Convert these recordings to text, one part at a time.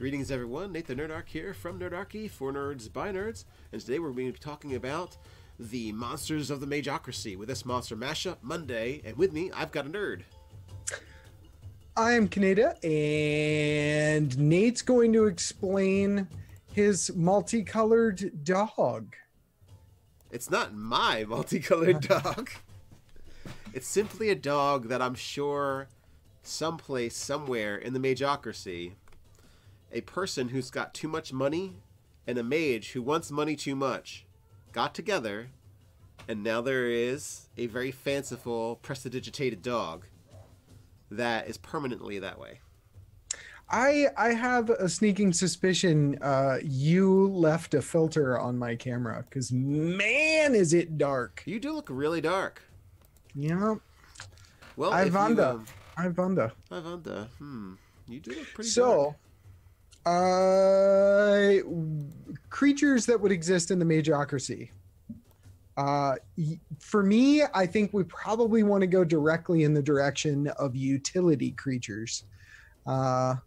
Greetings everyone, Nate the Nerdarchy here from Nerdarchy, for nerds by nerds, and today we're going to be talking about the monsters of the Mageocracy with this Monster Mashup Monday, and with me, I've got a nerd. I'm Kienata, and Nate's going to explain his multicolored dog. It's not my multicolored dog. It's simply a dog that I'm sure someplace, somewhere in the Mageocracy, a person who's got too much money and a mage who wants money too much got together, and now there is a very fanciful, prestidigitated dog that is permanently that way. I have a sneaking suspicion you left a filter on my camera, because man, is it dark. You do look really dark. Yeah. Well, I if wonder. you, I wonder. You do look pretty dark. So, creatures that would exist in the Mageocracy. For me, I think we probably want to go directly in the direction of utility creatures. Okay.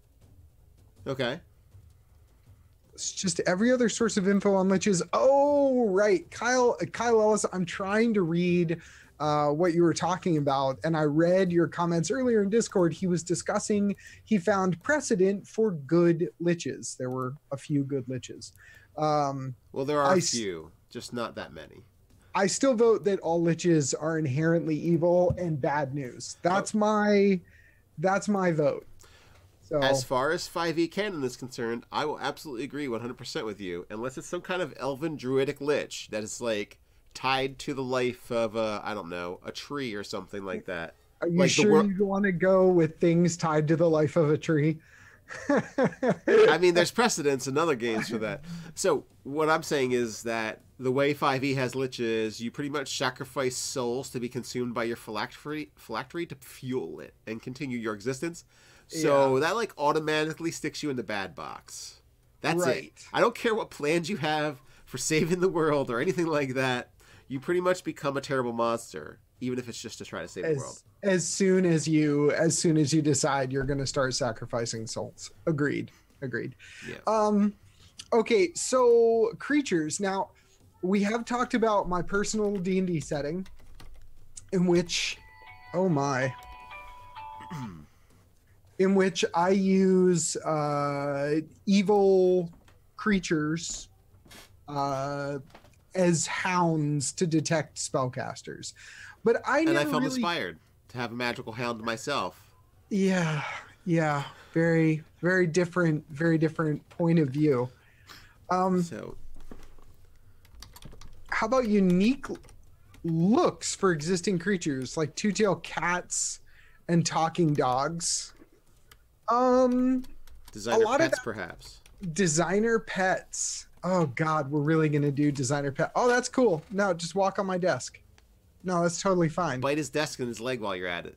It's just every other source of info on liches. Oh, right. Kyle Ellis, I'm trying to read what you were talking about, and I read your comments earlier in Discord. He was discussing, he found precedent for good liches. There were a few good liches. Well, there are a few, just not that many. I still vote that all liches are inherently evil and bad news. That's my vote. So, as far as 5e canon is concerned, I will absolutely agree 100% with you, unless it's some kind of elven druidic lich that is like tied to the life of I don't know, a tree or something like that. Are you like sure you want to go with things tied to the life of a tree? I mean, there's precedents in other games for that. So what I'm saying is that the way 5e has liches, you pretty much sacrifice souls to be consumed by your phylactery to fuel it and continue your existence. So that like automatically sticks you in the bad box. That's it. I don't care what plans you have for saving the world or anything like that. You pretty much become a terrible monster, even if it's just to try to save the world. As soon as you decide you're going to start sacrificing souls. Agreed. Yeah. Okay, so creatures. Now, we have talked about my personal D&D setting, in which, in which I use evil creatures as hounds to detect spellcasters. But I felt inspired to have a magical hound myself. Yeah. Very, very different point of view. So how about unique looks for existing creatures like two-tailed cats and talking dogs? Designer pets, perhaps. Designer pets. Oh God, we're really gonna do designer pet. Oh, that's cool. No, just walk on my desk. No, that's totally fine. Bite his desk and his leg while you're at it.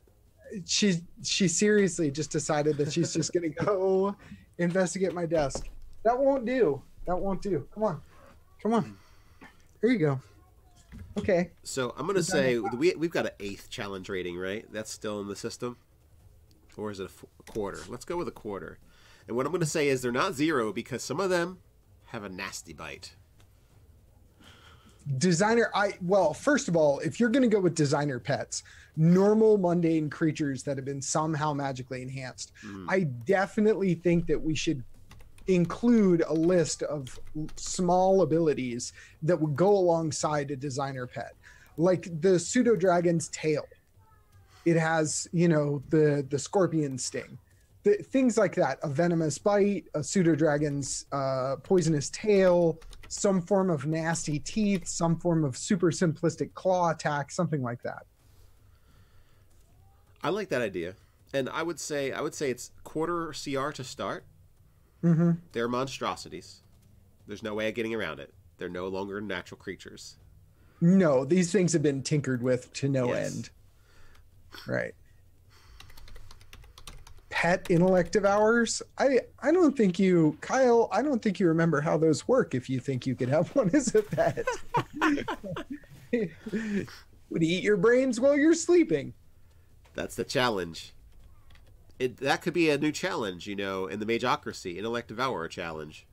She seriously just decided that she's just gonna go investigate my desk. That won't do. Come on. Here you go. Okay. So I'm gonna say we've got an 8th challenge rating, right? That's still in the system, or is it a quarter? Let's go with a quarter. And what I'm gonna say is they're not 0 because some of them have a nasty bite. Designer, first of all, if you're going to go with designer pets, normal mundane creatures that have been somehow magically enhanced, I definitely think that we should include a list of small abilities that would go alongside a designer pet, like the pseudo dragon's tail. It has, the scorpion sting. Things like that, a venomous bite, a pseudo-dragon's poisonous tail, some form of nasty teeth, some form of super simplistic claw attack, something like that. I like that idea. And I would say it's quarter CR to start. Mm-hmm. They're monstrosities. There's no way of getting around it. They're no longer natural creatures. No, these things have been tinkered with to no end. Right. Pet intellect devours. I don't think you, Kyle, I don't think you remember how those work if you think you could have one as a pet. Would eat your brains while you're sleeping. That's the challenge. that could be a new challenge, in the Mageocracy, Intellect Devourer challenge.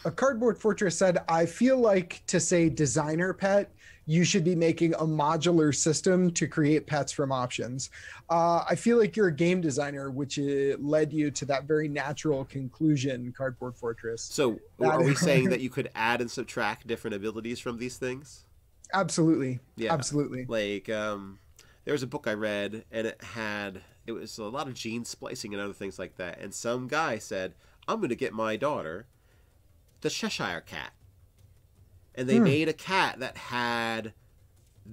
A Cardboard Fortress said, I feel like to say designer pet, you should be making a modular system to create pets from options. I feel like you're a game designer, which led you to that very natural conclusion, Cardboard Fortress. So are we saying that you could add and subtract different abilities from these things? Absolutely. Yeah. Absolutely. Like, there was a book I read, and it was a lot of gene splicing and other things like that. And some guy said, I'm going to get my daughter the Cheshire Cat. And they made a cat that had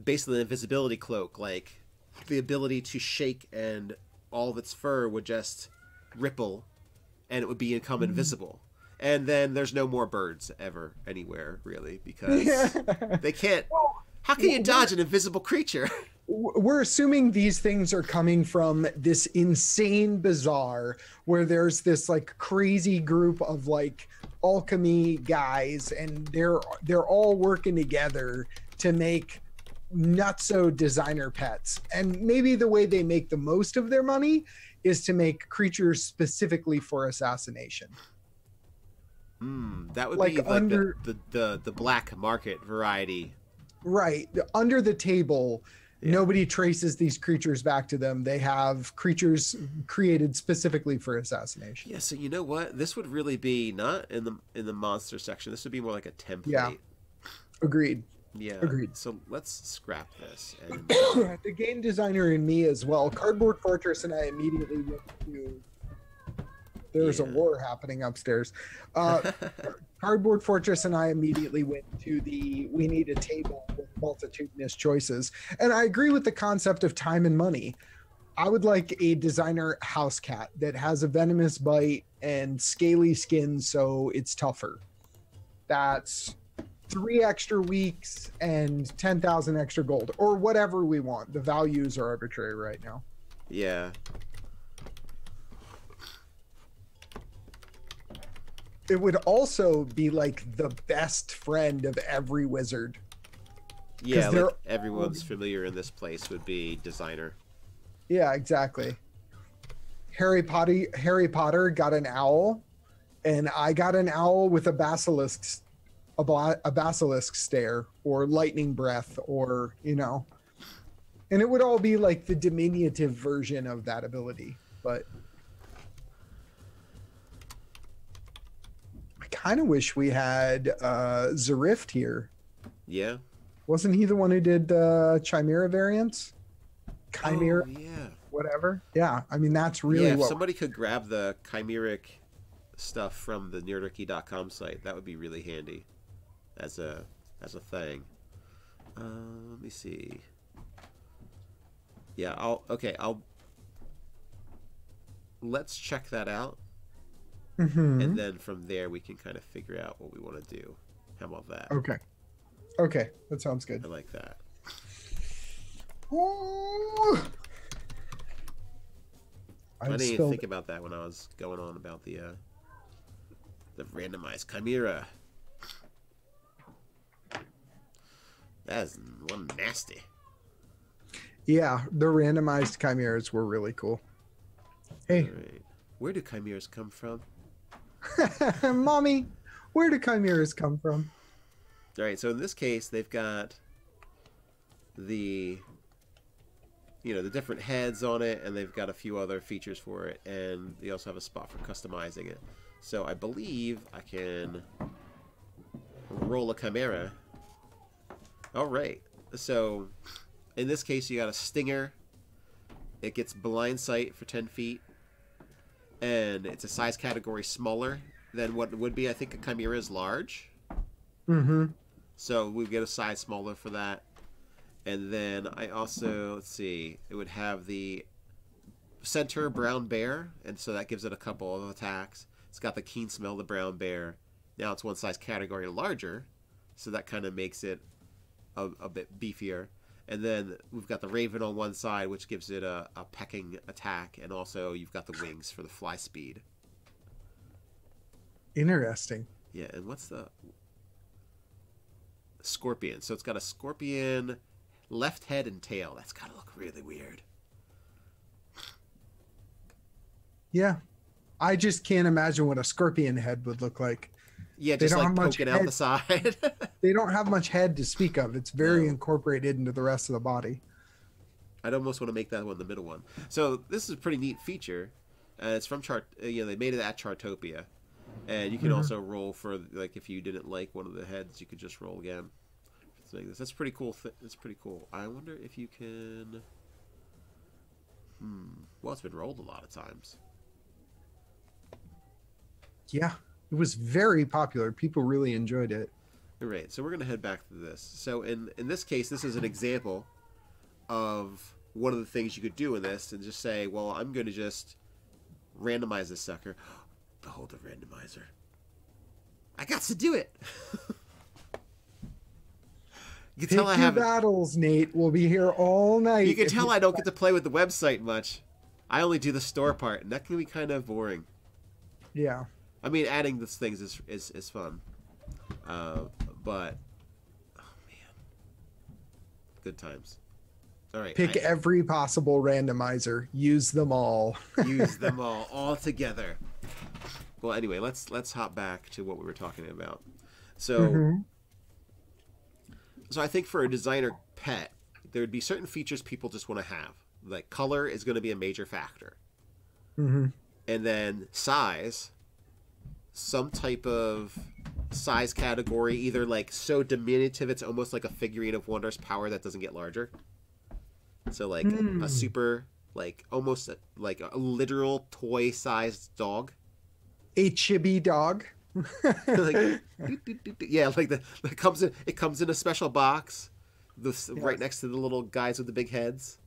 basically an invisibility cloak, like the ability to shake and all of its fur would just ripple and it would become invisible. And then there's no more birds ever anywhere, really, because they can't. How can you dodge an invisible creature? We're assuming these things are coming from this insane bazaar where there's this like crazy group of like alchemy guys, and they're all working together to make nutso designer pets. And maybe the way they make the most of their money is to make creatures specifically for assassination. That would like be like under the black market variety. Right. Under the table, nobody traces these creatures back to them. They have creatures created specifically for assassination. Yeah, so you know what? This would really be not in the monster section. This would be more like a template. Yeah. Agreed. Yeah. Agreed. So let's scrap this. And the game designer in me as well. Cardboard Fortress and I immediately went to... There's a war happening upstairs. Cardboard Fortress and I immediately went to we need a table with multitudinous choices. And I agree with the concept of time and money. I would like a designer house cat that has a venomous bite and scaly skin so it's tougher. That's 3 extra weeks and 10,000 extra gold, or whatever we want. The values are arbitrary right now. Yeah. It would also be like the best friend of every wizard. Yeah, like everyone's familiar in this place would be designer. Yeah, exactly. Harry Potter got an owl, and I got an owl with a basilisk stare or lightning breath, or and it would all be like the diminutive version of that ability. But kind of wish we had Zarift here. Yeah. Wasn't he the one who did Chimera variants? Chimera. Oh, yeah. Whatever. Yeah. I mean, that's really if somebody could grab the chimeric stuff from the nerdarchy.com site, that would be really handy as a thing. Let me see. Yeah, let's check that out. And then from there we can kind of figure out what we want to do. How about that? Okay, that sounds good. I like that. Ooh. I didn't even think about that when I was going on about the randomized chimera. That's one nasty. Yeah, the randomized chimeras were really cool. Hey, right. Where do chimeras come from? Mommy, where do chimeras come from? All right, so in this case, they've got the different heads on it, and they've got a few other features for it, and they also have a spot for customizing it. So I believe I can roll a chimera. All right, so in this case, you got a stinger. It gets blind sight for 10 feet. And it's a size category smaller than what it would be. I think a chimera is large. So we get a size smaller for that. And then I also, let's see, it would have the center brown bear. And so that gives it a couple of attacks. It's got the keen smell of the brown bear. Now it's one size category larger. So that kind of makes it a bit beefier. And then we've got the raven on one side, which gives it a pecking attack. And also you've got the wings for the fly speed. Interesting. Yeah, and what's the... Scorpion. So it's got a scorpion left head and tail. That's got to look really weird. Yeah. I just can't imagine what a scorpion head would look like. Yeah, They just don't like have much poking out head. the side. They don't have much head to speak of. It's very No. incorporated into the rest of the body. I'd almost want to make that one the middle one. So this is a pretty neat feature. It's from Chart. They made it at Chartopia, and you can Mhm. also roll for like if you didn't like one of the heads, you could just roll again. Like this. That's pretty cool. It's pretty cool. I wonder if you can. Well, it's been rolled a lot of times. Yeah, it was very popular. People really enjoyed it. All right, so we're gonna head back to this. So in this case, this is an example of one of the things you could do in this, and just say, well, I'm going to just randomize this sucker. Behold the randomizer. I got to do it. You can tell I haven't. Battles, Nate. We'll be here all night. You can tell I don't get to play with the website much. I only do the store part, and that can be kind of boring. Yeah. I mean, adding these things is fun, but oh man, good times. All right, Pick every possible randomizer. Use them all. use them all together. Well, anyway, let's hop back to what we were talking about. So, so I think for a designer pet, there would be certain features people just want to have. Like color is going to be a major factor, and then size, some type of size category, either like so diminutive it's almost like a figurine of Wondrous Power that doesn't get larger. So like a super, like almost like a literal toy-sized dog. A chibi dog. Like, yeah, like it comes in a special box, right next to the little guys with the big heads,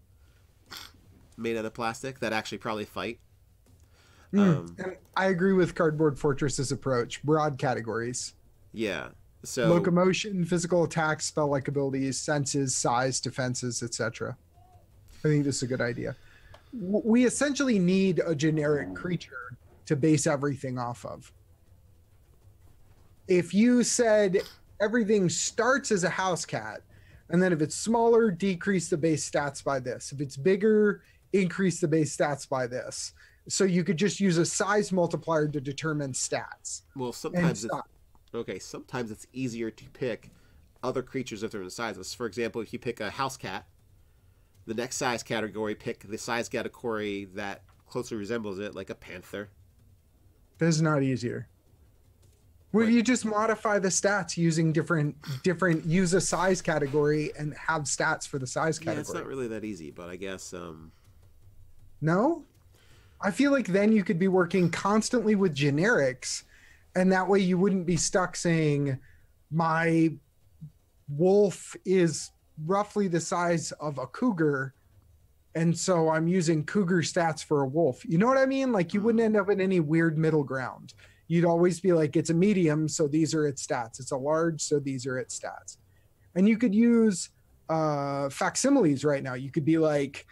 made out of plastic that actually probably fight. And I agree with Cardboard Fortress's approach. Broad categories. Yeah. So Locomotion, physical attacks, spell-like abilities, senses, size, defenses, etc. I think this is a good idea. We essentially need a generic creature to base everything off of. If you said everything starts as a house cat, and then if it's smaller, decrease the base stats by this. If it's bigger, increase the base stats by this. So you could just use a size multiplier to determine stats. Well, sometimes sometimes it's easier to pick other creatures if they're in sizes. For example, if you pick a house cat, the next size category, pick the size category that closely resembles it, like a panther. That's not easier. Well, you just modify the stats using different use a size category and have stats for the size category. Yeah, it's not really that easy, but I guess No? I feel like then you could be working constantly with generics, and that way you wouldn't be stuck saying my wolf is roughly the size of a cougar, and so I'm using cougar stats for a wolf. You know what I mean? Like you wouldn't end up in any weird middle ground. You'd always be like, it's a medium, so these are its stats. It's a large, so these are its stats. And you could use facsimiles right now. You could be like,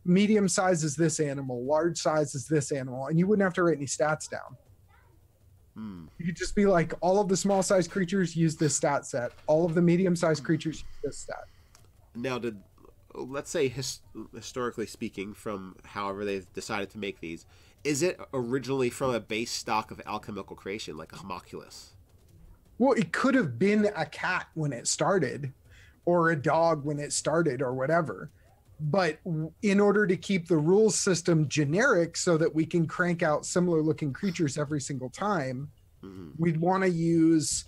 medium size is this animal, large size is this animal, and you wouldn't have to write any stats down. You could just be like, all of the small size creatures use this stat set. All of the medium sized creatures use this stat. Now, let's say historically speaking, from however they've decided to make these, is it originally from a base stock of alchemical creation, like a homunculus? Well, it could have been a cat when it started, or a dog when it started, or whatever. But in order to keep the rules system generic so that we can crank out similar looking creatures every single time, we'd want to use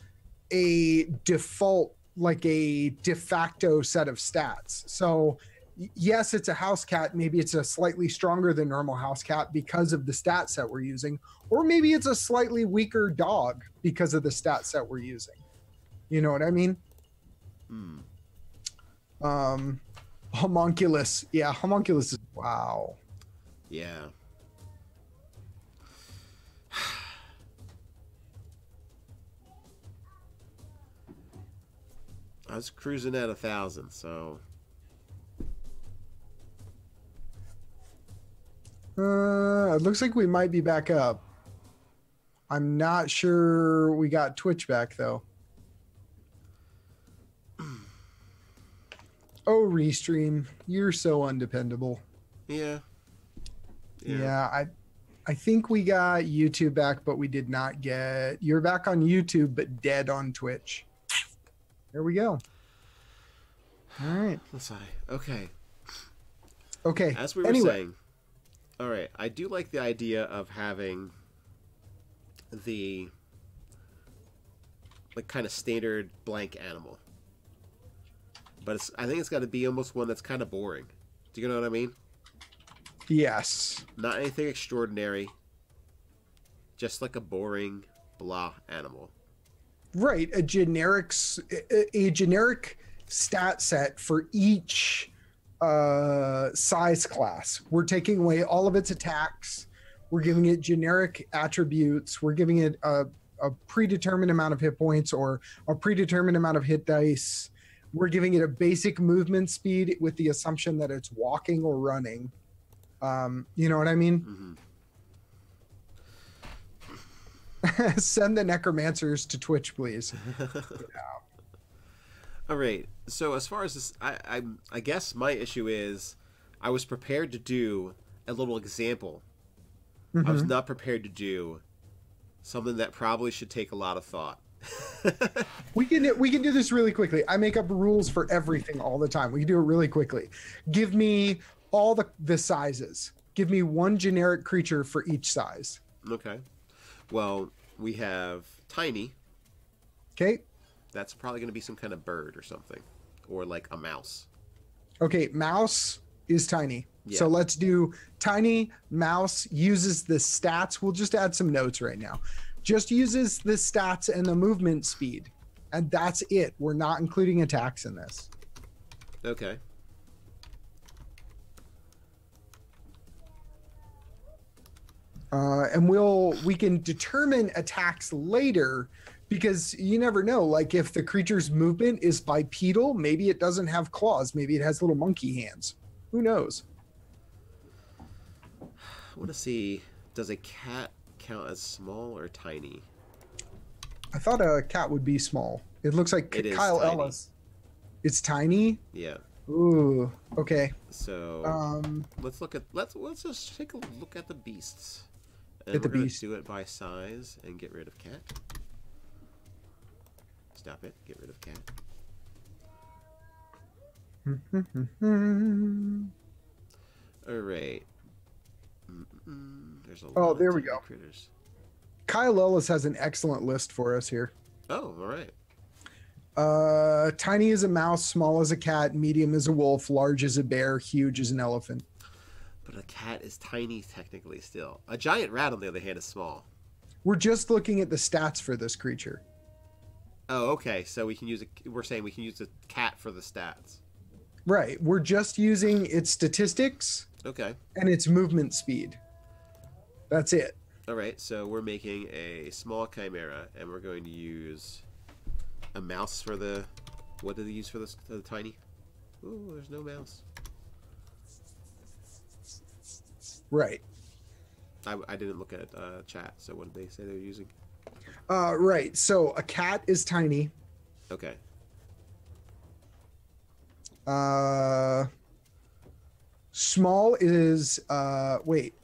a default, like a de facto set of stats. So yes, it's a house cat. Maybe it's a slightly stronger than normal house cat because of the stat set we're using. Or maybe it's a slightly weaker dog because of the stat set we're using. You know what I mean? Homunculus. Yeah, homunculus is wow. Yeah. I was cruising at 1,000, so It looks like we might be back up. I'm not sure we got Twitch back though. Oh, Restream, you're so undependable. yeah. Yeah, I think we got YouTube back, but we did not get. You're back on YouTube, but dead on Twitch. There we go. All right. Okay. Okay. As we were saying, all right, I do like the idea of having the like kind of standard blank animal, but I think it's got to be almost one that's kind of boring. Do you know what I mean? Yes. Not anything extraordinary. Just like a boring blah animal. Right. A generic stat set for each size class. We're taking away all of its attacks. We're giving it generic attributes. We're giving it a predetermined amount of hit points or a predetermined amount of hit dice. We're giving it a basic movement speed with the assumption that it's walking or running. You know what I mean? Mm-hmm. Send the necromancers to Twitch, please. All right. So as far as this, I guess my issue is I was prepared to do a little example. Mm-hmm. I was not prepared to do something that probably should take a lot of thought. We can do this really quickly. I make up rules for everything all the time. We can do it really quickly. Give me all the sizes. Give me one generic creature for each size. Okay. Well, we have tiny. Okay. That's probably going to be some kind of bird or something, or like a mouse. Okay, mouse is tiny. Yeah. So let's do tiny. Mouse uses the stats. We'll just add some notes right now. Just uses the stats and the movement speed. And that's it. We're not including attacks in this. Okay. And we can determine attacks later because you never know. Like if the creature's movement is bipedal, maybe it doesn't have claws. Maybe it has little monkey hands. Who knows? I want to see, does a cat count as small or tiny? I thought a cat would be small. It looks like Kyle tiny. Ellis. It's tiny? Yeah. Ooh, okay. So let's just take a look at the beasts. And Get the we're going beast. to do it by size and get rid of cat. Stop it. Get rid of cat. All right. There's a lot there of we go. critters. Kyle Ellis has an excellent list for us here. Oh, all right. Tiny as a mouse, small as a cat, medium as a wolf, large as a bear, huge as an elephant. But a cat is tiny technically still. A giant rat, on the other hand, is small. We're just looking at the stats for this creature. Oh, okay. So we can use we're saying we can use a cat for the stats. Right. We're just using its statistics. Okay. And its movement speed. That's it. All right. So we're making a small chimera, and we're going to use a mouse for the. What did they use for the tiny? Oh, there's no mouse. Right. I didn't look at chat, so what did they say they were using? Right. So a cat is tiny. Okay. Small is wait.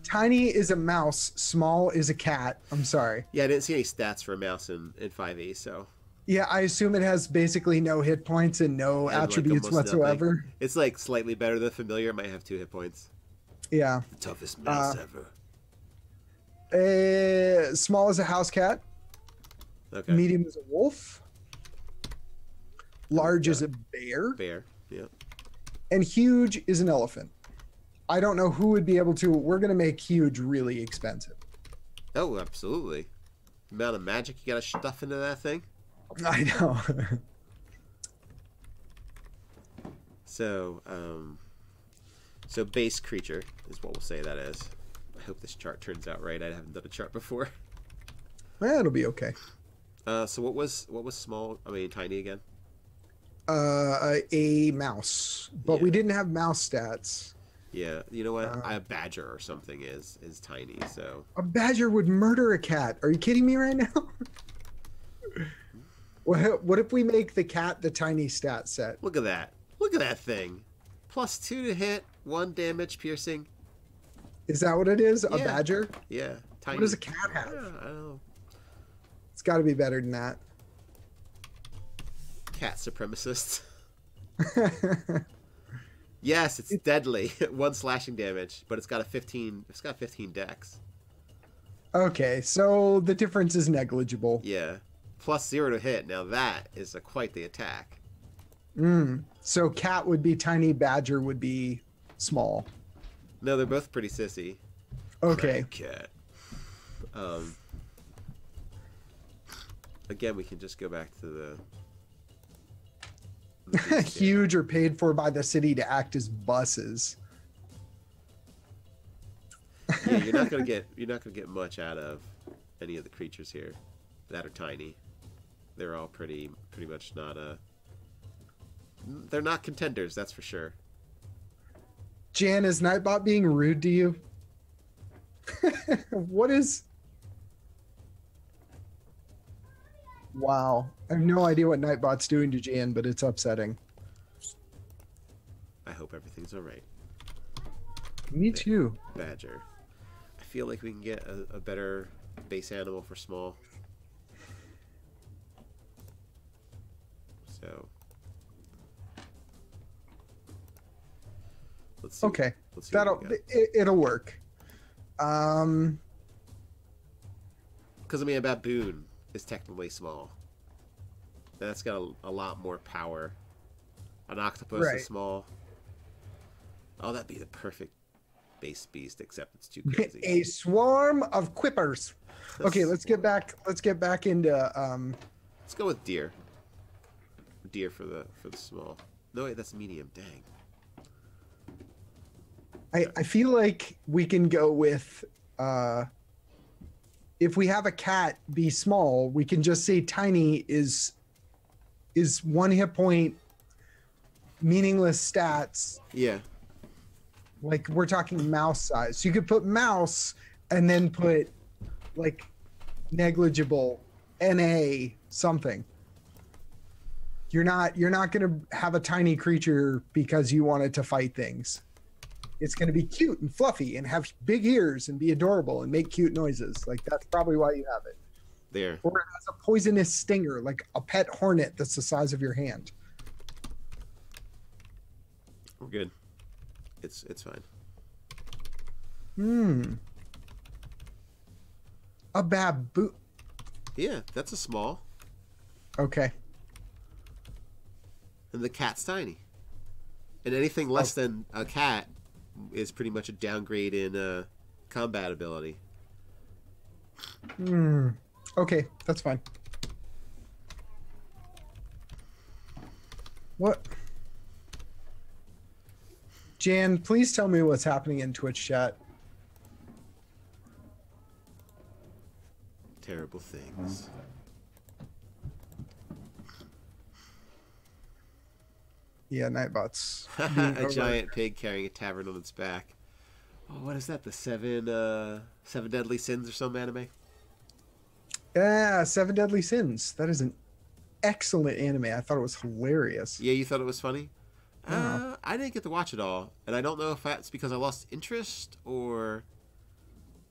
Tiny is a mouse. Small is a cat. I'm sorry. Yeah, I didn't see any stats for a mouse in 5e, so. Yeah, I assume it has basically no hit points and no attributes whatsoever. Nothing. It's like slightly better than familiar. It might have 2 hit points. Yeah. The toughest mouse ever. Small as a house cat. Okay. Medium as a wolf. Large as a bear. Bear, yeah. And huge is an elephant. I don't know who would be able to. We're going to make huge really expensive. Oh, absolutely. The amount of magic you got to stuff into that thing. I know. So base creature is what we'll say that is. I hope this chart turns out right. I haven't done a chart before. It'll be okay. So what was small? I mean, tiny again. A mouse, but we didn't have mouse stats. Yeah, you know what? A badger or something is tiny. So a badger would murder a cat. Are you kidding me right now? What if we make the cat the tiny stat set? Look at that. Look at that thing. +2 to hit, 1 damage piercing. Is that what it is? Yeah. A badger? Yeah. Tiny. What does a cat have? I don't know. It's got to be better than that. Cat supremacist. Yes, it's deadly. 1 slashing damage, but it's got a 15. It's got 15 dex. Okay, so the difference is negligible. Yeah. +0 to hit. Now that is quite the attack. So cat would be tiny, badger would be small. No, they're both pretty sissy. Okay. Cat. Again, we can just go back to the Huge or paid for by the city to act as buses. Yeah, you're not gonna get much out of any of the creatures here that are tiny. They're all pretty much not they're not contenders, that's for sure. Jan, is Nightbot being rude to you? What is... Wow. I have no idea what Nightbot's doing to Jan, but it's upsetting. I hope everything's alright. Me too. Badger. I feel like we can get a better base animal for small. So... Let's see. Okay. Let's see It'll work. Because, I mean, a baboon is technically small. That's got a lot more power. An octopus is small. Oh, that'd be the perfect base beast, except it's too crazy. A swarm of quippers. Okay, let's get back into Let's go with deer. Deer for the small. No, wait, that's medium. Dang. I feel like we can go with if we have a cat be small, we can just say tiny is 1 hit point, meaningless stats. Yeah. Like we're talking mouse size. So you could put mouse and then put like negligible, NA, something. You're not gonna have a tiny creature because you want it to fight things. It's going to be cute and fluffy and have big ears and be adorable and make cute noises. Like, that's probably why you have it. There. Or it has a poisonous stinger, like a pet hornet that's the size of your hand. We're good. It's fine. A baboon. Yeah, that's a small. Okay. And the cat's tiny. And anything less than a cat is pretty much a downgrade in combat ability. Okay, that's fine. What? Jan, please tell me what's happening in Twitch chat. Terrible things. Yeah, Nightbot's a giant pig carrying a tavern on its back. Oh, what is that? The seven deadly sins or some anime? Yeah, Seven Deadly Sins. That is an excellent anime. I thought it was hilarious. Yeah, you thought it was funny? Yeah. I didn't get to watch it all, and I don't know if that's because I lost interest or...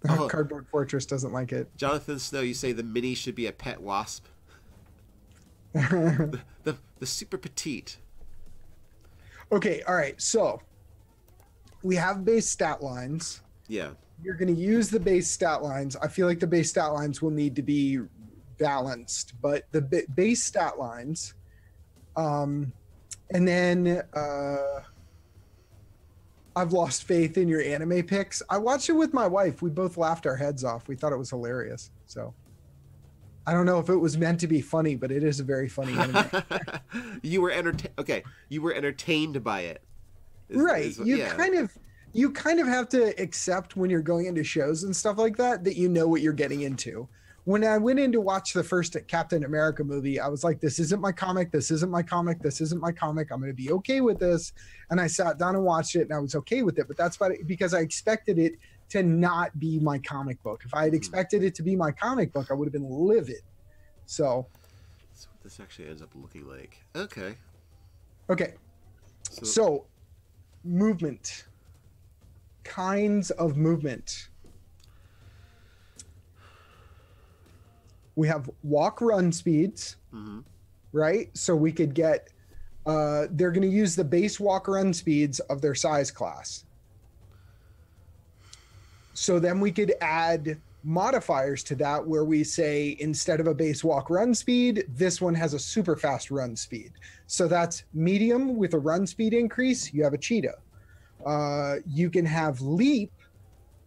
Cardboard Fortress doesn't like it. Jonathan Snow, you say the mini should be a pet wasp. the super petite. Okay, all right. So we have base stat lines. Yeah. You're going to use the base stat lines. I feel like the base stat lines will need to be balanced, but the base stat lines, and then I've lost faith in your anime picks. I watched it with my wife. We both laughed our heads off. We thought it was hilarious. So I don't know if it was meant to be funny, but it is a very funny anime. You were entertained. Okay, you were entertained by it. Right. You kind of have to accept when you're going into shows and stuff like that you know what you're getting into. When I went in to watch the first Captain America movie, I was like, this isn't my comic. This isn't my comic. This isn't my comic. I'm going to be okay with this. And I sat down and watched it and I was okay with it. But that's because I expected it to not be my comic book. If I had expected it to be my comic book, I would have been livid. So That's what this actually ends up looking like. Okay. Okay. So movement. Kinds of movement. We have walk run speeds, right? So we could get, they're going to use the base walk run speeds of their size class. So then we could add modifiers to that where we say, instead of a base walk run speed, this one has a super fast run speed. So that's medium with a run speed increase. You have a cheetah. You can have leap.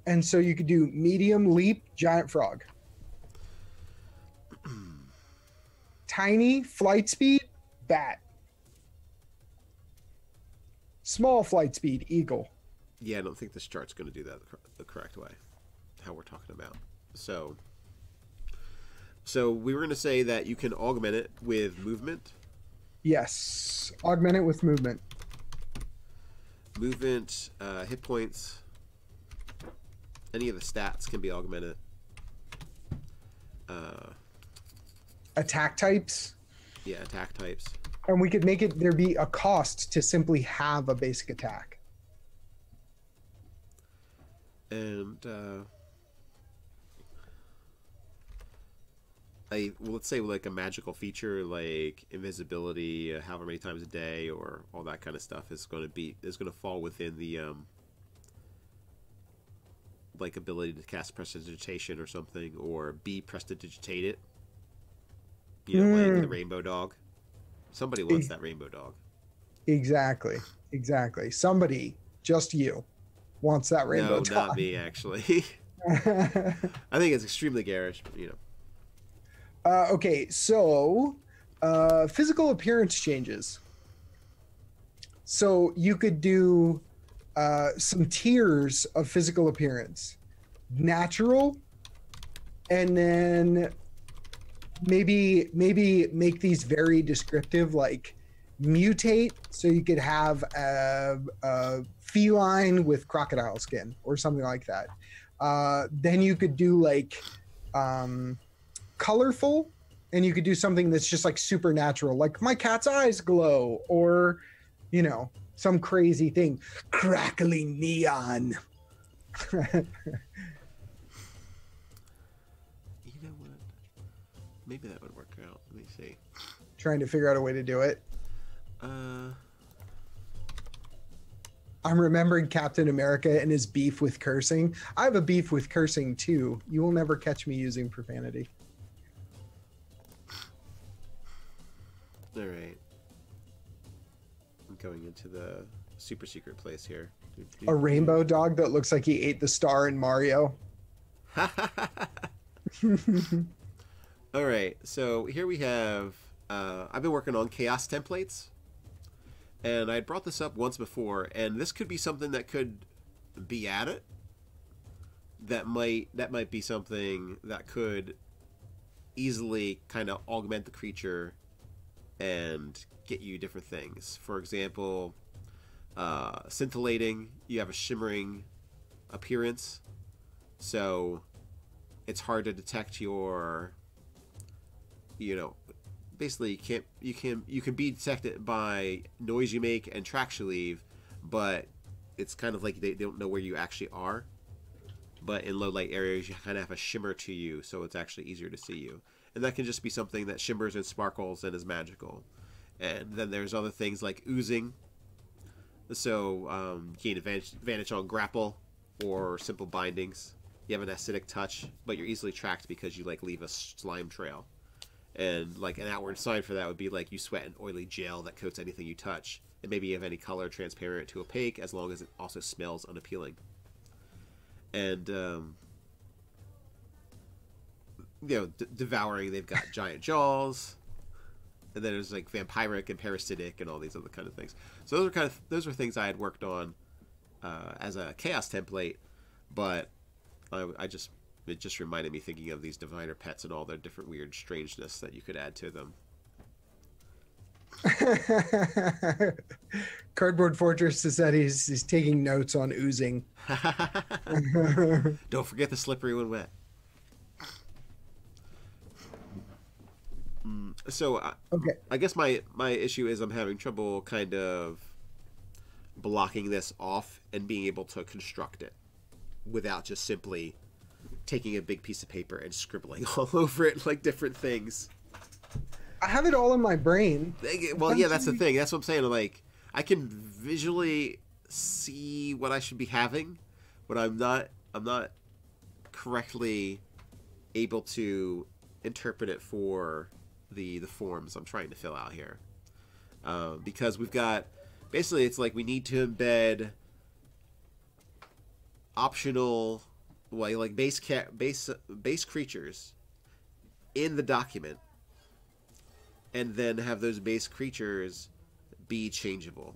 And so you could do medium, leap, giant frog. Tiny, flight speed, bat. Small flight speed, eagle. Yeah, I don't think this chart's going to do that the correct way, how we're talking about. So we were going to say that you can augment it with movement. Yes, augment it with movement. Movement, hit points, any of the stats can be augmented. Attack types. Yeah, attack types. And we could make it there be a cost to simply have a basic attack. And let's say like a magical feature like invisibility, however many times a day, or all that kind of stuff is going to fall within the like ability to cast prestidigitation or something, or be prestidigitated. You know, like the rainbow dog. Somebody wants that rainbow dog. Exactly. Somebody, just you, wants that rainbow dog. No, not me, actually. I think it's extremely garish, but, you know. Okay, so physical appearance changes. So you could do some tiers of physical appearance. Natural, and then maybe make these very descriptive, like mutate, so you could have a feline with crocodile skin or something like that. Then you could do like colorful, and you could do something that's just like supernatural, like my cat's eyes glow, or you know, some crazy thing, crackling neon. Maybe that would work out. Let me see. Trying to figure out a way to do it. I'm remembering Captain America and his beef with cursing. I have a beef with cursing too. You will never catch me using profanity. All right. I'm going into the super secret place here. A rainbow dog that looks like he ate the star in Mario. All right, so here we have, I've been working on chaos templates, and I brought this up once before, and this could be something that could be added. That might be something that could easily kind of augment the creature and get you different things. For example, scintillating, you have a shimmering appearance, so it's hard to detect your, you know, basically you can be detected by noise you make and tracks you leave, but it's kind of like they don't know where you actually are. But in low light areas, you kind of have a shimmer to you, so it's actually easier to see you. And that can just be something that shimmers and sparkles and is magical. And then there's other things like oozing. So gain advantage on grapple or simple bindings. You have an acidic touch, but you're easily tracked because you like leave a slime trail. And like an outward sign for that would be like you sweat an oily gel that coats anything you touch. And maybe you have any color, transparent to opaque, as long as it also smells unappealing. And you know, devouring, they've got giant jaws, and then there's like vampiric and parasitic and all these other kind of things. So those are things I had worked on as a chaos template, but it just reminded me thinking of these diviner pets and all their different weird strangeness that you could add to them. Cardboard Fortress said he's taking notes on oozing. Don't forget the slippery when wet. So Okay. I guess my issue is I'm having trouble kind of blocking this off and being able to construct it without just simply taking a big piece of paper and scribbling all over it like different things. I have it all in my brain. Well, yeah, that's the thing. That's what I'm saying. Like, I can visually see what I should be having, but I'm not correctly able to interpret it for the forms I'm trying to fill out here. Because we've got, basically it's like we need to embed optional, well, like base creatures in the document, and then have those base creatures be changeable.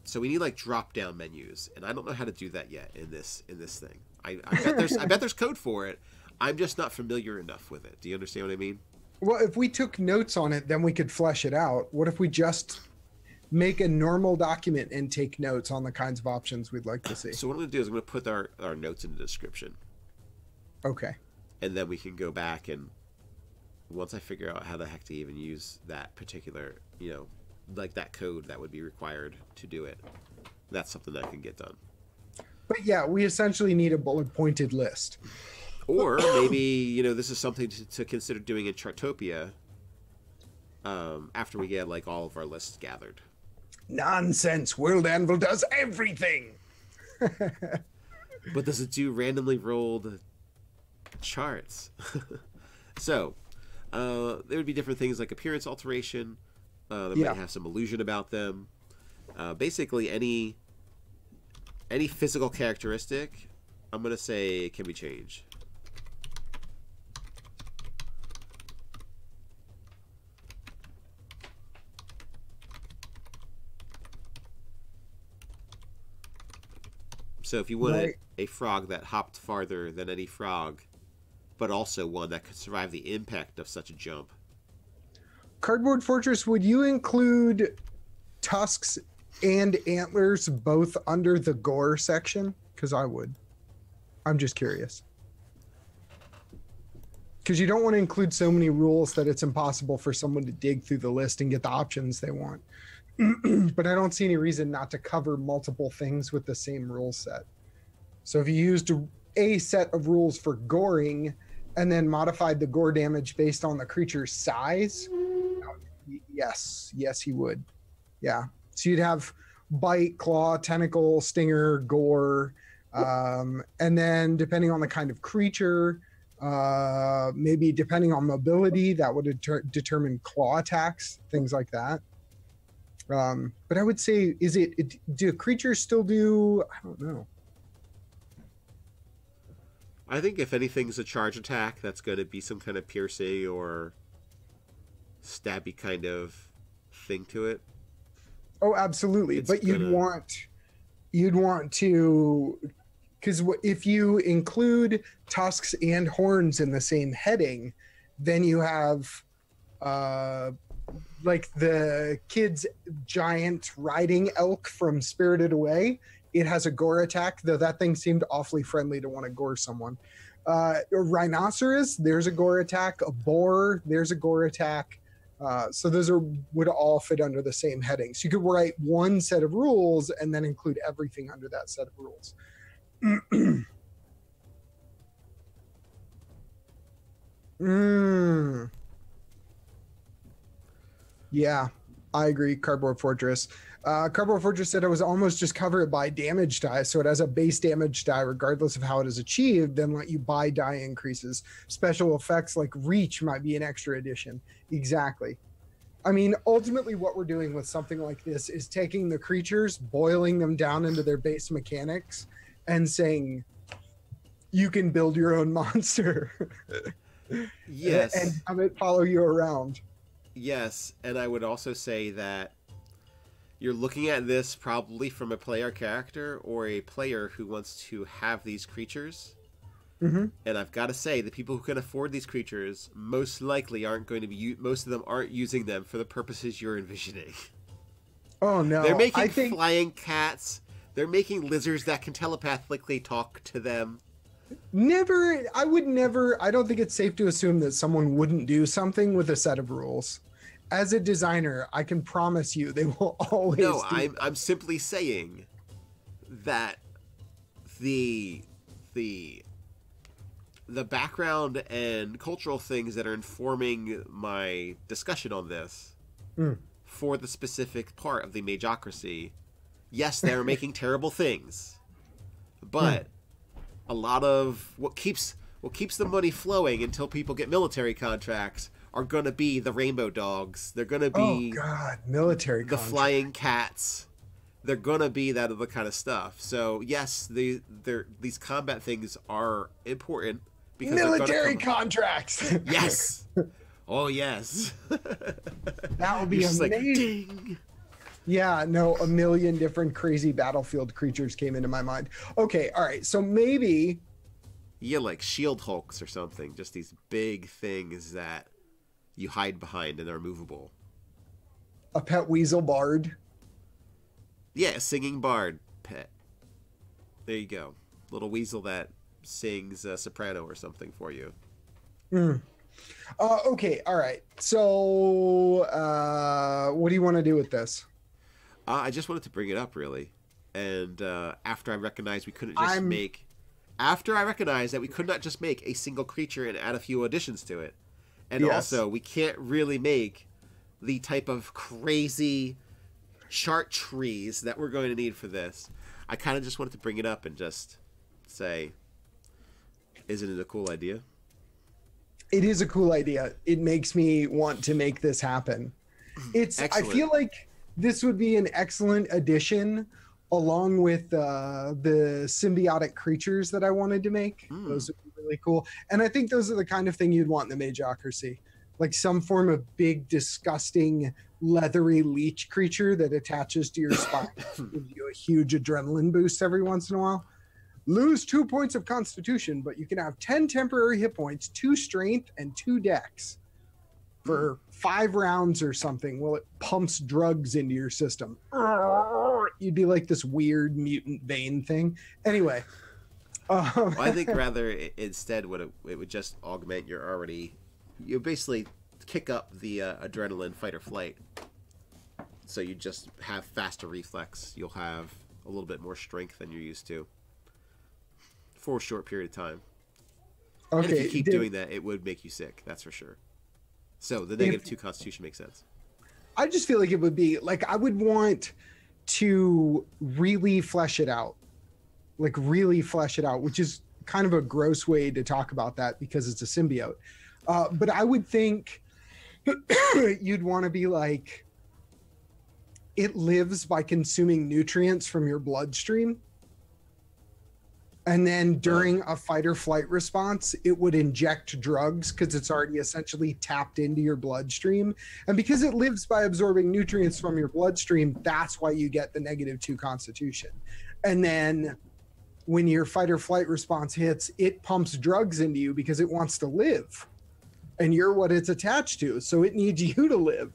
So we need like drop down menus, and I don't know how to do that yet in this thing. I bet there's code for it. I'm just not familiar enough with it. Do you understand what I mean? Well, if we took notes on it, then we could flesh it out. What if we just make a normal document and take notes on the kinds of options we'd like to see? So what I'm going to do is I'm going to put our notes in the description. Okay. And then we can go back, and once I figure out how the heck to even use that particular, like that code that would be required to do it, that's something that can get done. But yeah, we essentially need a bullet pointed list. Or maybe, this is something to consider doing in Chartopia after we get like all of our lists gathered. Nonsense. World Anvil does everything. But does it do randomly rolled charts? So, there would be different things like appearance alteration. They might have some illusion about them. Basically, any physical characteristic, I'm going to say can be changed. So if you wanted a frog that hopped farther than any frog, but also one that could survive the impact of such a jump. Cardboard Fortress, would you include tusks and antlers both under the gore section? Because I would. I'm just curious. Because you don't want to include so many rules that it's impossible for someone to dig through the list and get the options they want. But I don't see any reason not to cover multiple things with the same rule set. So if you used a set of rules for goring and then modified the gore damage based on the creature's size, yes, he would. Yeah. So you'd have bite, claw, tentacle, stinger, gore, and then depending on the kind of creature, maybe depending on mobility, that would determine claw attacks, things like that. But I would say, do creatures still do? I don't know. I think if anything's a charge attack, that's going to be some kind of piercing or stabby kind of thing to it. Oh, absolutely. But you'd want to, because if you include tusks and horns in the same heading, then you have like the kid's giant riding elk from Spirited Away. It has a gore attack, though that thing seemed awfully friendly to want to gore someone. A rhinoceros, there's a gore attack. A boar, there's a gore attack. So those would all fit under the same heading. So you could write one set of rules and then include everything under that set of rules. Yeah, I agree. Cardboard Fortress. Cardboard Fortress said it was almost just covered by damage die, so it has a base damage die regardless of how it is achieved, then let you buy die increases. Special effects like reach might be an extra addition. Exactly. I mean, ultimately what we're doing with something like this is taking the creatures, boiling them down into their base mechanics, and saying, you can build your own monster. Yes. And have it follow you around. Yes, and I would also say that you're looking at this probably from a player character or a player who wants to have these creatures. Mm-hmm. And I've got to say, the people who can afford these creatures most likely aren't going to be. Most of them aren't using them for the purposes you're envisioning. Oh no! They're making flying cats. They're making lizards that can telepathically talk to them. I don't think it's safe to assume that someone wouldn't do something with a set of rules. As a designer, I can promise you they will always No, do. I'm simply saying that the the the background and cultural things that are informing my discussion on this for the specific part of the Mageocracy, yes, they're making terrible things, but a lot of what keeps the money flowing until people get military contracts are going to be the rainbow dogs. They're going to be military the contract. flying cats. They're going to be that other kind of stuff. So yes, these combat things are important because Military contracts. Yes. Oh yes. That would be You're just amazing. like, ding. Yeah, no, a million different crazy battlefield creatures came into my mind. Okay, all right. So maybe Yeah, like shield hulks or something. Just these big things that you hide behind and are movable. a pet weasel bard. Yeah, a singing bard pet. There you go. Little weasel that sings a soprano or something for you. Okay, all right. So what do you want to do with this? I just wanted to bring it up, really. And after I recognized we couldn't just make... After I recognized that we could not just make a single creature and add a few additions to it. And also, we can't really make the type of crazy chart trees that we're going to need for this. I kind of just wanted to bring it up and just say, isn't it a cool idea? It is a cool idea. It makes me want to make this happen. Excellent. I feel like this would be an excellent addition along with the symbiotic creatures that I wanted to make. Those would be really cool. And I think those are the kind of thing you'd want in the Mageocracy. Like some form of big, disgusting, leathery leech creature that attaches to your spine. Gives you a huge adrenaline boost every once in a while. Lose 2 points of constitution, but you can have 10 temporary hit points, 2 strength, and 2 dex for 5 rounds or something. Well, it pumps drugs into your system. You'd be like this weird mutant vein thing. Anyway. Well, I think rather instead it would just augment your already... You basically kick up the adrenaline fight or flight. So you just have faster reflex. You'll have a little bit more strength than you're used to. For a short period of time. Okay. And if you keep doing that, it would make you sick. That's for sure. So the -2 constitution makes sense. I just feel like it would be like I would want to really flesh it out. Like really flesh it out, which is kind of a gross way to talk about that because it's a symbiote. But I would think you'd want to be like, it lives by consuming nutrients from your bloodstream. And then during a fight or flight response, it would inject drugs because it's already essentially tapped into your bloodstream. And because it lives by absorbing nutrients from your bloodstream, that's why you get the -2 constitution. And then when your fight or flight response hits, it pumps drugs into you because it wants to live. And you're what it's attached to. So it needs you to live.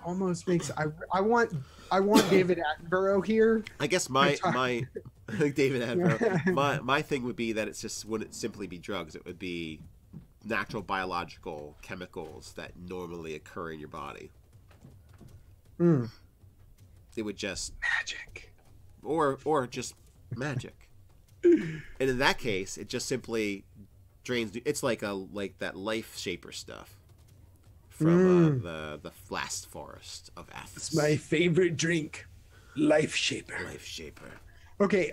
Almost makes... I want David Attenborough here. I guess my David Attenborough. My thing would be that it's just wouldn't simply be drugs. It would be natural biological chemicals that normally occur in your body. It would just magic, or just magic. And in that case, it just simply drains. It's like that life shaper stuff from the last forest of Athens. It's my favorite drink, Life Shaper. Life Shaper. Okay,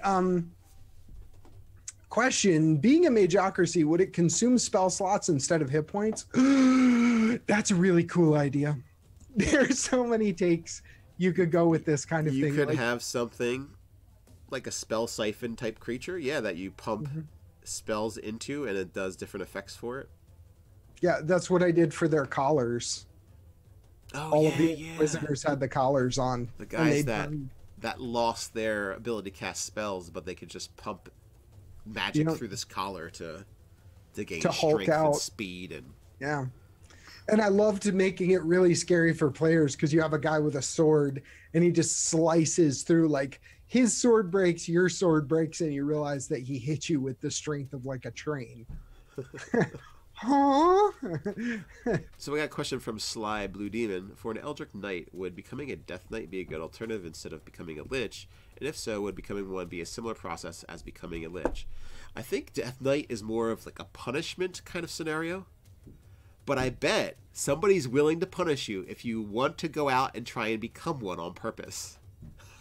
question. Being a Mageocracy, would it consume spell slots instead of hit points? That's a really cool idea. There's so many takes you could go with this kind of thing. You could have something like a spell siphon type creature, that you pump spells into and it does different effects for it. Yeah, that's what I did for their collars. All of the Inquisitors had the collars on. The guys that lost their ability to cast spells, but they could just pump magic through this collar to gain strength and speed. Yeah. And I loved making it really scary for players because you have a guy with a sword and he just slices through, like, his sword breaks, your sword breaks, and you realize that he hit you with the strength of like a train. Huh? So we got a question from Sly Blue Demon. For an Eldritch Knight, would becoming a Death Knight be a good alternative instead of becoming a Lich? And if so, would becoming one be a similar process as becoming a Lich? I think Death Knight is more of like a punishment kind of scenario. But I bet somebody's willing to punish you if you want to go out and try and become one on purpose.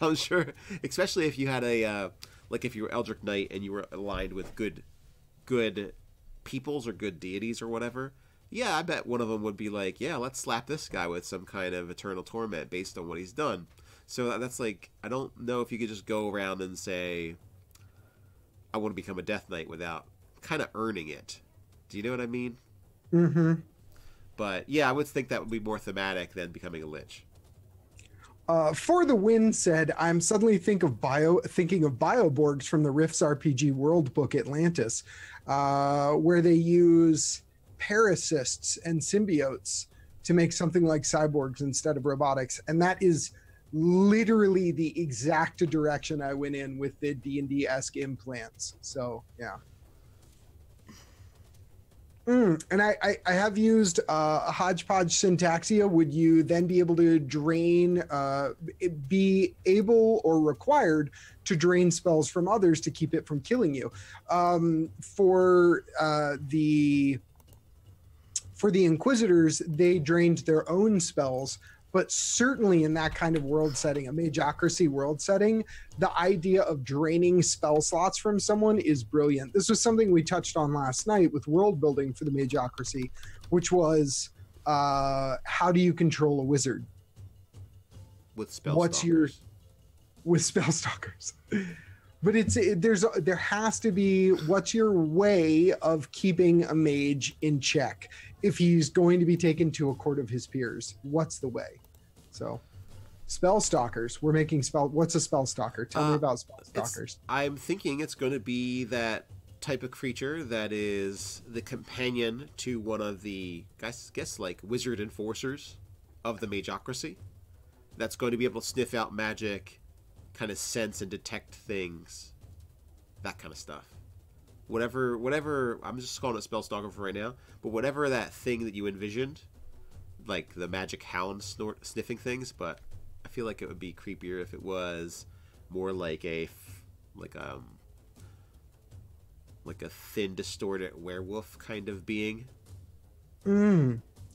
I'm sure, especially if you had a, like if you were Eldritch Knight and you were aligned with good peoples or good deities or whatever. Yeah, I bet one of them would be like, yeah, let's slap this guy with some kind of eternal torment based on what he's done. So that's like, I don't know if you could just go around and say, I want to become a Death Knight without kind of earning it. Do you know what I mean? Mm-hmm. But yeah, I would think that would be more thematic than becoming a Lich. For the Win said, I'm suddenly thinking of Bioborgs from the Rifts RPG World Book Atlantis, where they use parasists and symbiotes to make something like cyborgs instead of robotics. And that is literally the exact direction I went in with the D&D-esque implants. So, yeah. And I have used a hodgepodge syntaxia. Would you then be able to drain, be able or required to drain spells from others to keep it from killing you? For the Inquisitors, they drained their own spells. But certainly in that kind of world setting, a Mageocracy world setting, the idea of draining spell slots from someone is brilliant. This was something we touched on last night with world building for the Mageocracy, which was how do you control a wizard? With spellstalkers. With spellstalkers. But there has to be, what's your way of keeping a mage in check? If he's going to be taken to a court of his peers, what's the way? So, spellstalkers. We're making what's a spellstalker? Tell me about spellstalkers. I'm thinking it's going to be that type of creature that is the companion to one of the, guess like wizard enforcers of the Mageocracy. That's going to be able to sniff out magic, kind of sense and detect things, that kind of stuff. Whatever, I'm just calling it spellstalker for right now, but whatever that thing that you envisioned, like the magic hound sniffing things, but I feel like it would be creepier if it was more like a thin, distorted werewolf kind of being.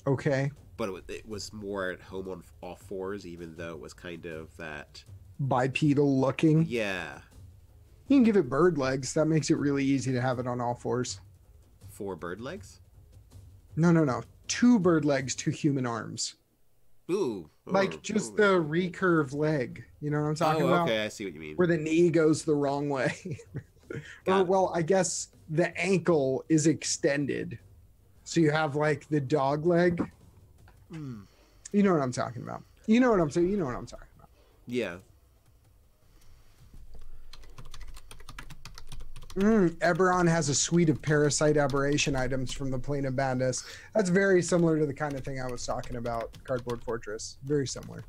Okay. But it was more at home on all fours, even though it was kind of that bipedal looking. Yeah. You can give it bird legs. That makes it really easy to have it on all fours. 4 bird legs? No. 2 bird legs, 2 human arms. Ooh. Like just the recurve leg. You know what I'm talking about? Okay, I see what you mean. Where the knee goes the wrong way. Well, I guess the ankle is extended. So you have like the dog leg. You know what I'm talking about. You know what I'm talking about. Yeah. Eberron has a suite of parasite aberration items from the Plane of Madness. That's very similar to the kind of thing I was talking about, Cardboard Fortress. Very similar.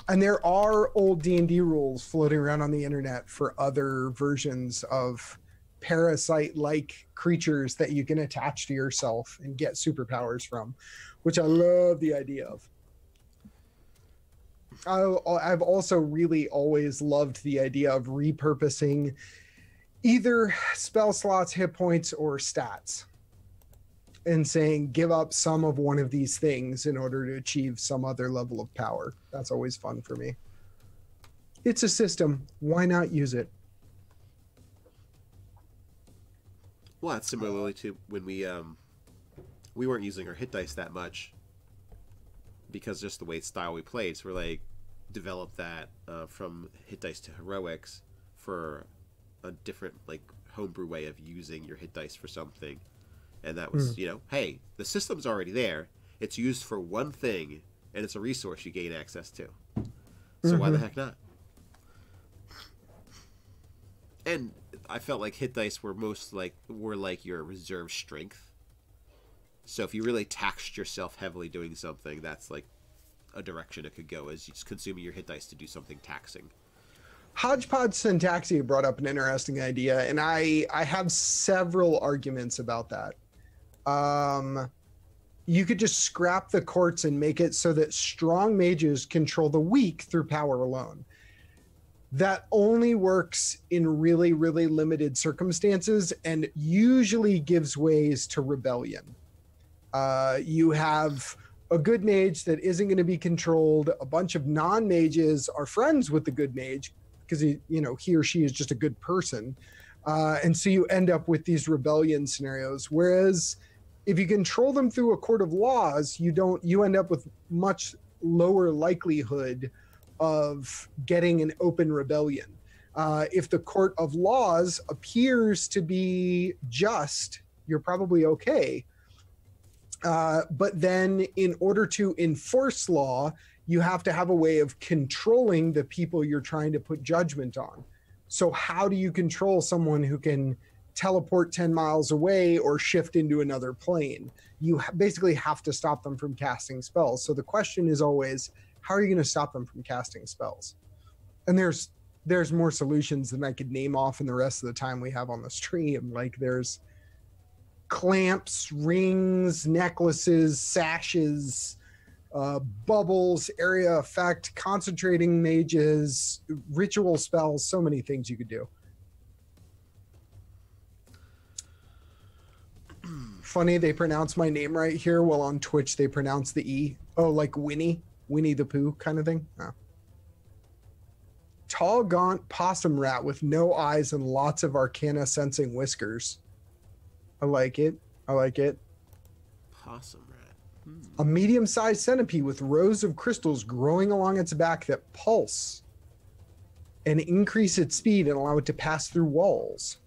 And there are old D&D rules floating around on the internet for other versions of parasite-like creatures that you can attach to yourself and get superpowers from, which I love the idea of. I've also really always loved the idea of repurposing either spell slots, hit points, or stats, and saying give up some of one of these things in order to achieve some other level of power. That's always fun for me. It's a system. Why not use it? Well, it's similarly to when we weren't using our hit dice that much because just the way style we played. So we're like developed that from hit dice to heroics for a different like homebrew way of using your hit dice for something. And that was, hey, the system's already there. It's used for one thing, and it's a resource you gain access to. So why the heck not? And I felt like hit dice were like your reserve strength. So if you really taxed yourself heavily doing something, that's like a direction it could go, is just consuming your hit dice to do something taxing. Hodgepodge Syntaxia brought up an interesting idea, and I have several arguments about that. You could just scrap the courts and make it so that strong mages control the weak through power alone. That only works in really, really limited circumstances and usually gives ways to rebellion. You have a good mage that isn't going to be controlled. A bunch of non-mages are friends with the good mage because he or she is just a good person. And so you end up with these rebellion scenarios. Whereas if you control them through a court of laws, you end up with much lower likelihood of getting an open rebellion. If the court of laws appears to be just, you're probably okay. But then in order to enforce law, you have to have a way of controlling the people you're trying to put judgment on. So how do you control someone who can teleport 10 miles away or shift into another plane? You basically have to stop them from casting spells. So the question is always, how are you going to stop them from casting spells? And there's more solutions than I could name off in the rest of the time we have on the stream. Like there's clamps, rings, necklaces, sashes, bubbles, area effect, concentrating mages, ritual spells, so many things you could do. Funny, they pronounce my name right here, while on Twitch they pronounce the E. Oh, like Winnie the Pooh kind of thing. Oh. Tall, gaunt possum rat with no eyes and lots of arcana sensing whiskers. I like it. Possum rat. A medium-sized centipede with rows of crystals growing along its back that pulse and increase its speed and allow it to pass through walls.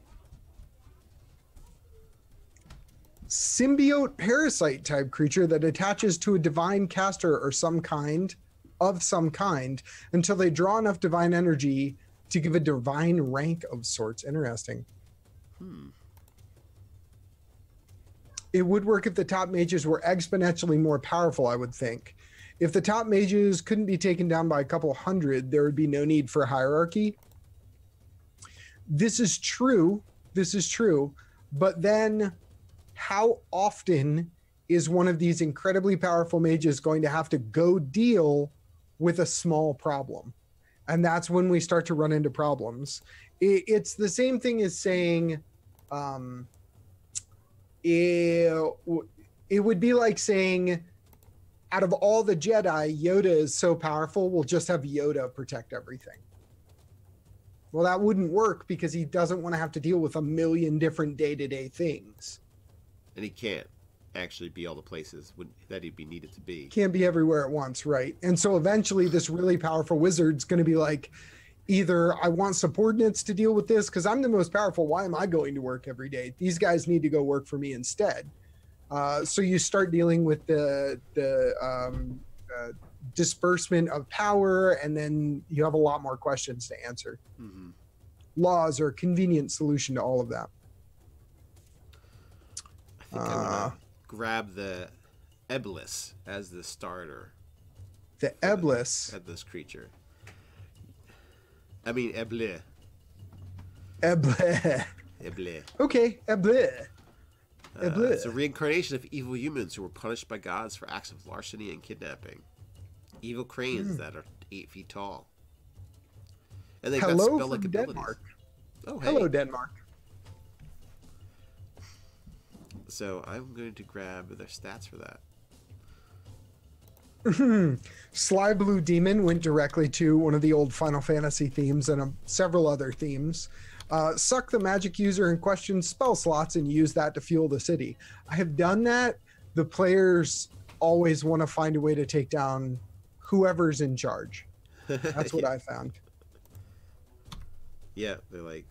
Symbiote parasite type creature that attaches to a divine caster or some kind until they draw enough divine energy to give a divine rank of sorts. Interesting. It would work if the top mages were exponentially more powerful, I would think. If the top mages couldn't be taken down by a couple hundred, there would be no need for hierarchy. This is true. But then how often is one of these incredibly powerful mages going to have to go deal with a small problem? And that's when we start to run into problems. It's the same thing as saying, it would be like saying, out of all the Jedi, Yoda is so powerful, we'll just have Yoda protect everything. Well, that wouldn't work because he doesn't want to have to deal with a million different day-to-day things. And he can't actually be all the places that he'd be needed to be. Can't be everywhere at once, right? And so eventually this really powerful wizard's going to be like, either I want subordinates to deal with this because I'm the most powerful. Why am I going to work every day? These guys need to go work for me instead. So you start dealing with the disbursement of power, and then you have a lot more questions to answer. Mm-hmm. Laws are a convenient solution to all of that. I think I'm going to grab the Eblis as the starter. The Eblis? Eblis creature. I mean, Eble. Eble. Eble. Okay, Eble. Eble. It's a reincarnation of evil humans who were punished by gods for acts of larceny and kidnapping. Evil cranes that are 8 feet tall. And they've got spell-like abilities. Denmark. Oh, hey. Hello, Denmark. So I'm going to grab their stats for that. Sly Blue Demon went directly to one of the old Final Fantasy themes and several other themes. Suck the magic user in question spell slots and use that to fuel the city. I have done that. The players always want to find a way to take down whoever's in charge. That's what I found. Yeah, they're like,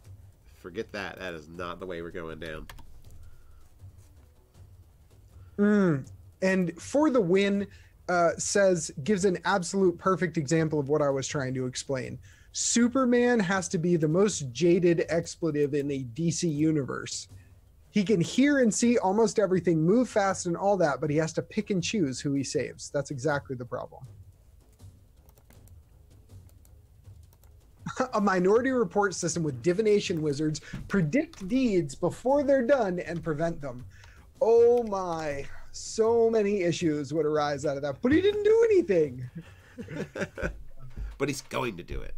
forget that. That is not the way we're going down. And for the win, gives an absolute perfect example of what I was trying to explain. Superman has to be the most jaded expletive in a DC universe. He can hear and see almost everything, move fast and all that, but he has to pick and choose who he saves. That's exactly the problem. A minority report system with divination wizards predict deeds before they're done and prevent them. Oh my, so many issues would arise out of that, but he didn't do anything. But he's going to do it.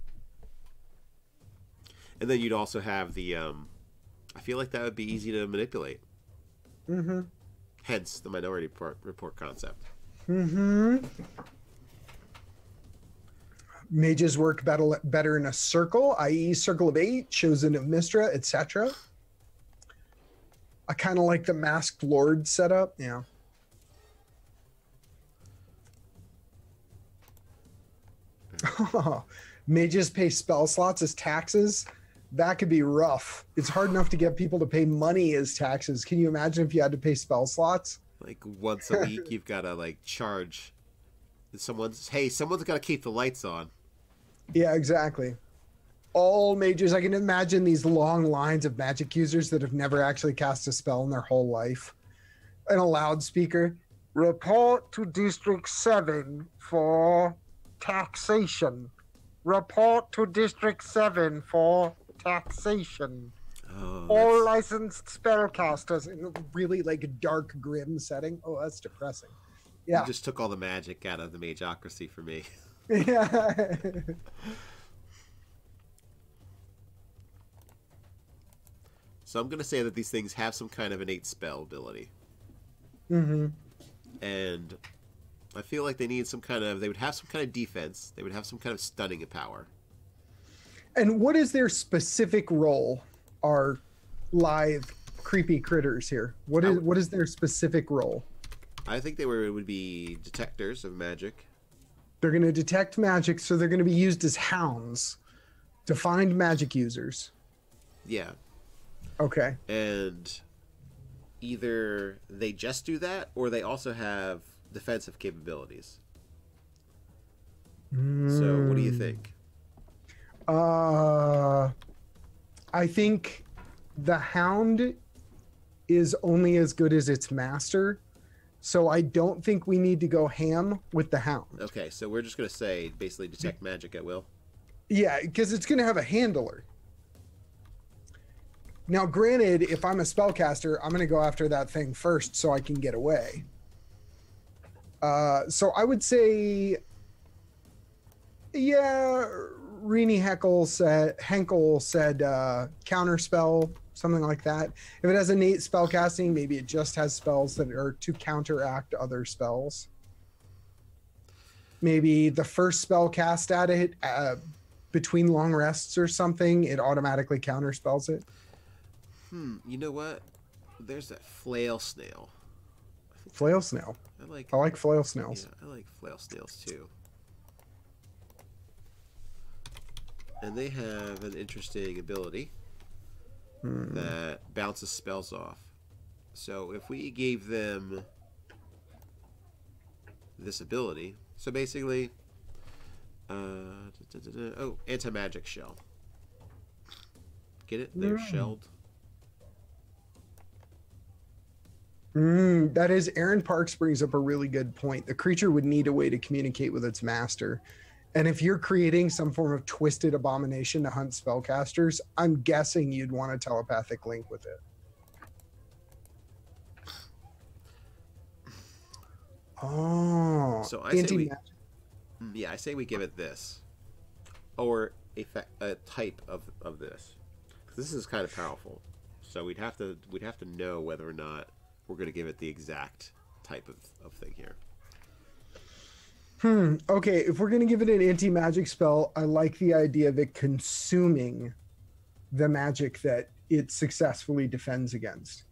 And then you'd also have the, I feel like that would be easy to manipulate. Mm-hmm. Hence the minority report concept. Mm-hmm. Mages work better in a circle, i.e. circle of 8, chosen of Mystra, etc. I kind of like the masked lord setup. Yeah. Mages pay spell slots as taxes. That could be rough. It's hard enough to get people to pay money as taxes. Can you imagine if you had to pay spell slots? Like once a week, you've got to like charge someone's got to keep the lights on. Yeah, exactly. All mages, I can imagine these long lines of magic users that have never actually cast a spell in their whole life. And a loudspeaker, report to District 7 for taxation. Report to District 7 for taxation. Oh, All licensed spellcasters in a really like dark, grim setting. Oh, that's depressing. Yeah. You just took all the magic out of the Mageocracy for me. Yeah. So I'm going to say that these things have some kind of innate spell ability. Mm-hmm. And I feel like they would have some kind of defense. They would have some kind of stunning power. And what is their specific role? Our live creepy critters here. What is their specific role? I think they would be detectors of magic. They're going to detect magic, so they're going to be used as hounds to find magic users. Yeah. Okay. And either they just do that, or they also have defensive capabilities. So what do you think? I think the hound is only as good as its master. So I don't think we need to go ham with the hound. Okay, so we're just going to say basically detect magic at will. Yeah, because it's going to have a handler. Now, granted, if I'm a spellcaster, I'm going to go after that thing first so I can get away. So I would say, yeah, Henkel said counterspell, something like that. If it has innate spellcasting, maybe it just has spells that are to counteract other spells. Maybe the first spell cast at it between long rests or something, it automatically counterspells it. You know what? There's that flail snail. Flail snail. I like flail snails. Yeah, I like flail snails too. And they have an interesting ability that bounces spells off. So if we gave them this ability, so basically, anti-magic shell. Get it? They're shelled. That is, Aaron Parks brings up a really good point. The creature would need a way to communicate with its master. And if you're creating some form of twisted abomination to hunt spellcasters, I'm guessing you'd want a telepathic link with it. Oh, so I say we give it this, or a type of this. This is kind of powerful. So we'd have to know whether or not we're going to give it the exact type of thing here. Okay, if we're going to give it an anti-magic spell, I like the idea of it consuming the magic that it successfully defends against.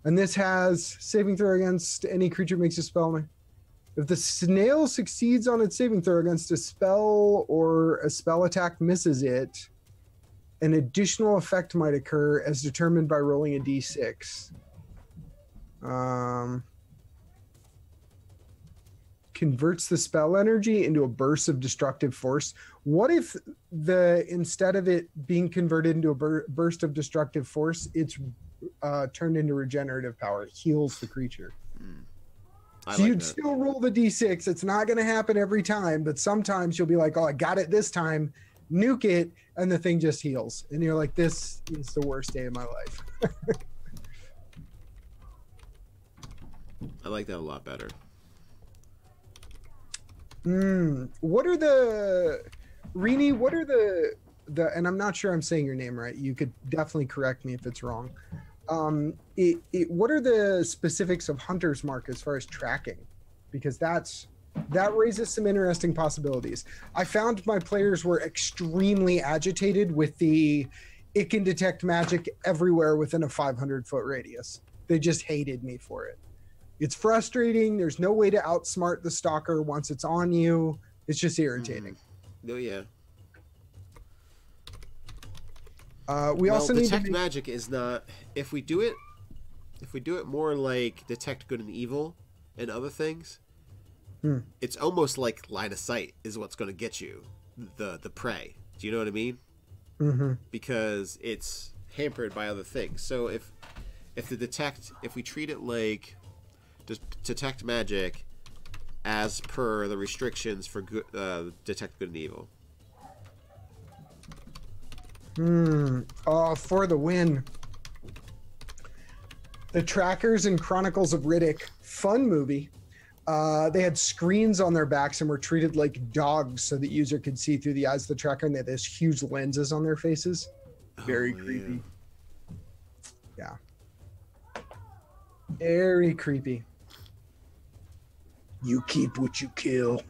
And this has saving throw against any creature makes a spell. If the snail succeeds on its saving throw against a spell or a spell attack misses it, an additional effect might occur as determined by rolling a d6. Converts the spell energy into a burst of destructive force. What if instead of it being converted into a burst of destructive force, it's turned into regenerative power? It heals the creature. So you'd still roll the d6. It's not going to happen every time, but sometimes you'll be like, oh, I got it this time. nuke it, and the thing just heals. And you're like, this is the worst day of my life. I like that a lot better. What are the Rini? What are the and I'm not sure I'm saying your name right. You could definitely correct me if it's wrong. What are the specifics of Hunter's Mark as far as tracking? Because that raises some interesting possibilities. I found my players were extremely agitated with it can detect magic everywhere within a 500-foot radius. They just hated me for it. It's frustrating. There's no way to outsmart the stalker once it's on you. It's just irritating. Oh yeah. We also need detect magic is not. If we do it more like detect good and evil and other things, it's almost like line of sight is what's going to get you the prey. Do you know what I mean? Mm-hmm. Because it's hampered by other things. So if we treat it like just detect magic as per the restrictions for detect good and evil. Oh, for the win. The Trackers and Chronicles of Riddick, fun movie. They had screens on their backs and were treated like dogs so the user could see through the eyes of the tracker, and they had those huge lenses on their faces. Very creepy. Yeah. Very creepy. You keep what you kill.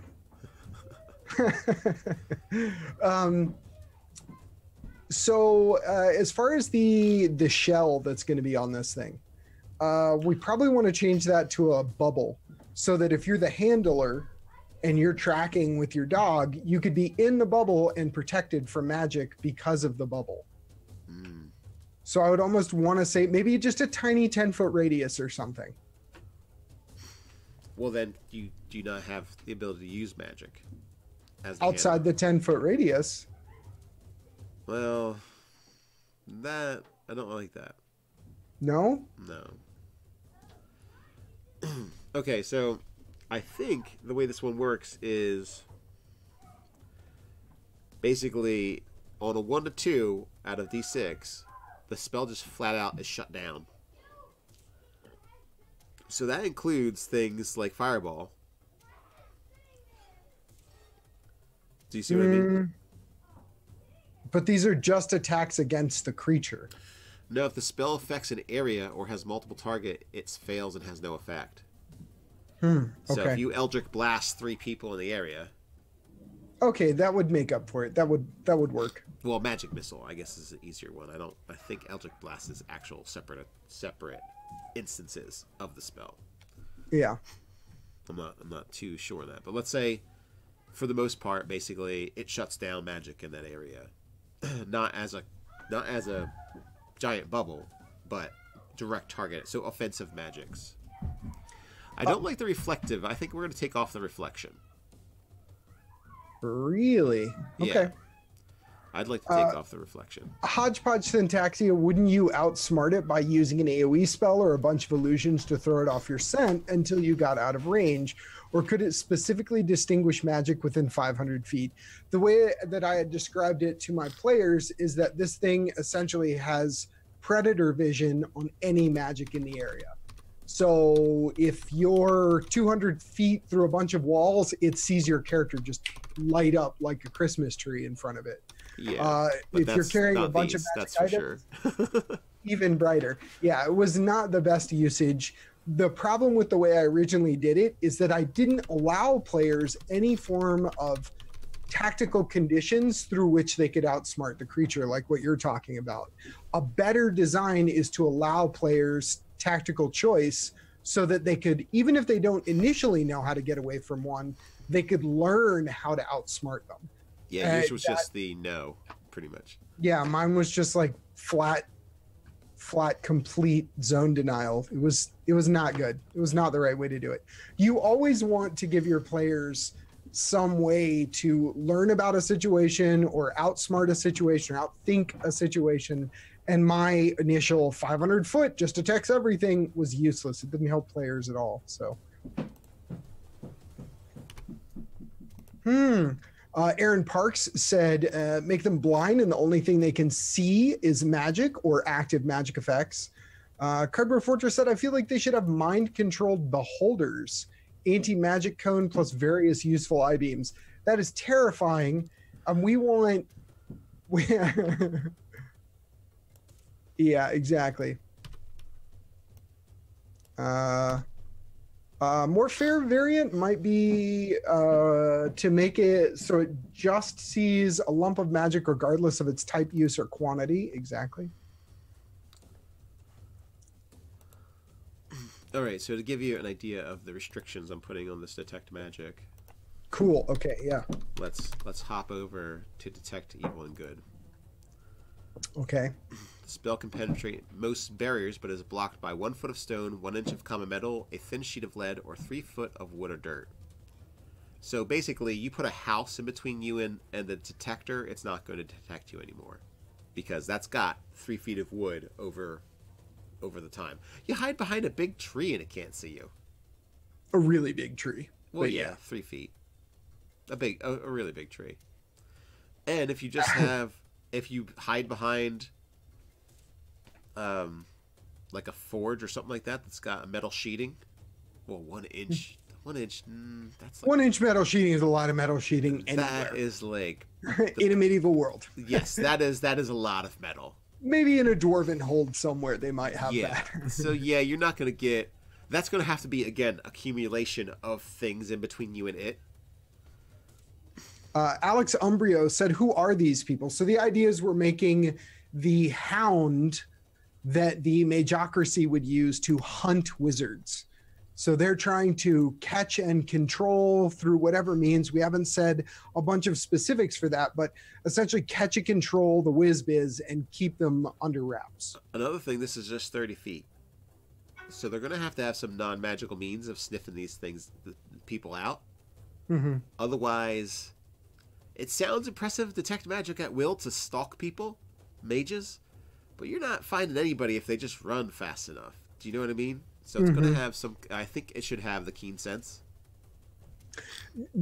So as far as the shell that's going to be on this thing, we probably want to change that to a bubble so that if you're the handler and you're tracking with your dog, you could be in the bubble and protected from magic because of the bubble. So I would almost want to say maybe just a tiny 10-foot radius or something. Well, then you do not have the ability to use magic as outside the 10-foot radius. Well, that I don't like that. No? No. Okay, so I think the way this one works is basically on a 1 to 2 out of D6, the spell just flat out is shut down. So that includes things like Fireball. Do you see what I mean? But these are just attacks against the creature. No, if the spell affects an area or has multiple target, it fails and has no effect. Okay. So if you Eldritch Blast 3 people in the area... Okay, that would make up for it. That would work. Well, Magic Missile, I guess, is an easier one. I think Eldritch Blast is actual separate instances of the spell. Yeah. I'm not too sure on that. But let's say, for the most part, basically, it shuts down magic in that area. not as a giant bubble, but direct target. So offensive magics. I don't like the reflective. I think we're going to take off the reflection. Really? Okay. Yeah. I'd like to take off the reflection. Hodgepodge Syntaxia, wouldn't you outsmart it by using an AoE spell or a bunch of illusions to throw it off your scent until you got out of range? Or could it specifically distinguish magic within 500 feet? The way that I had described it to my players is that this thing essentially has predator vision on any magic in the area. So if you're 200 feet through a bunch of walls, it sees your character just light up like a Christmas tree in front of it. Yeah, if you're carrying a bunch of magic items, sure. Even brighter. Yeah, it was not the best usage. The problem with the way I originally did it is that I didn't allow players any form of tactical conditions through which they could outsmart the creature, like what you're talking about. A better design is to allow players tactical choice so that they could, even if they don't initially know how to get away from one, they could learn how to outsmart them. Yeah, yours was just the no, pretty much. Yeah, mine was just like flat complete zone denial. It was not good. It was not the right way to do it. You always want to give your players some way to learn about a situation or outsmart a situation, or outthink a situation. And my initial 500 foot just attacks everything was useless. It didn't help players at all. So, Aaron Parks said, make them blind and the only thing they can see is magic or active magic effects. Cardboard Fortress said, I feel like they should have mind-controlled beholders, anti-magic cone plus various useful I-beams. That is terrifying. We want... yeah, exactly. More fair variant might be to make it so it just sees a lump of magic regardless of its type, use, or quantity. Exactly. All right, so to give you an idea of the restrictions I'm putting on this detect magic. Cool. Okay. Yeah. Let's hop over to detect evil and good. Okay. The spell can penetrate most barriers, but is blocked by 1 foot of stone, 1 inch of common metal, a thin sheet of lead, or 3 foot of wood or dirt. So basically, you put a house in between you and the detector, it's not going to detect you anymore, because that's got 3 feet of wood over the time. You hide behind a big tree and it can't see you. A really big tree. Well, yeah, 3 feet. A really big tree. And if you just have, if you hide behind, like a forge or something like that that's got a metal sheeting, well, 1 inch, that's like 1 inch metal sheeting is a lot of metal sheeting anywhere. That is like in a medieval world. Yes, that is a lot of metal. Maybe in a dwarven hold somewhere they might have that. So yeah, you're not going to get, that's going to have to be, again, accumulation of things in between you and it. Alex Umbrio said, who are these people? So the idea is we're making the hound that the Mageocracy would use to hunt wizards. So they're trying to catch and control through whatever means. We haven't said a bunch of specifics for that, but essentially catch and control the whiz-biz and keep them under wraps. Another thing, this is just 30 feet. So they're going to have some non-magical means of sniffing these things, people out. Mm-hmm. Otherwise, it sounds impressive, detect magic at will to stalk people, mages, but you're not finding anybody if they just run fast enough. Do you know what I mean? So it's going to have some, I think it should have the keen sense.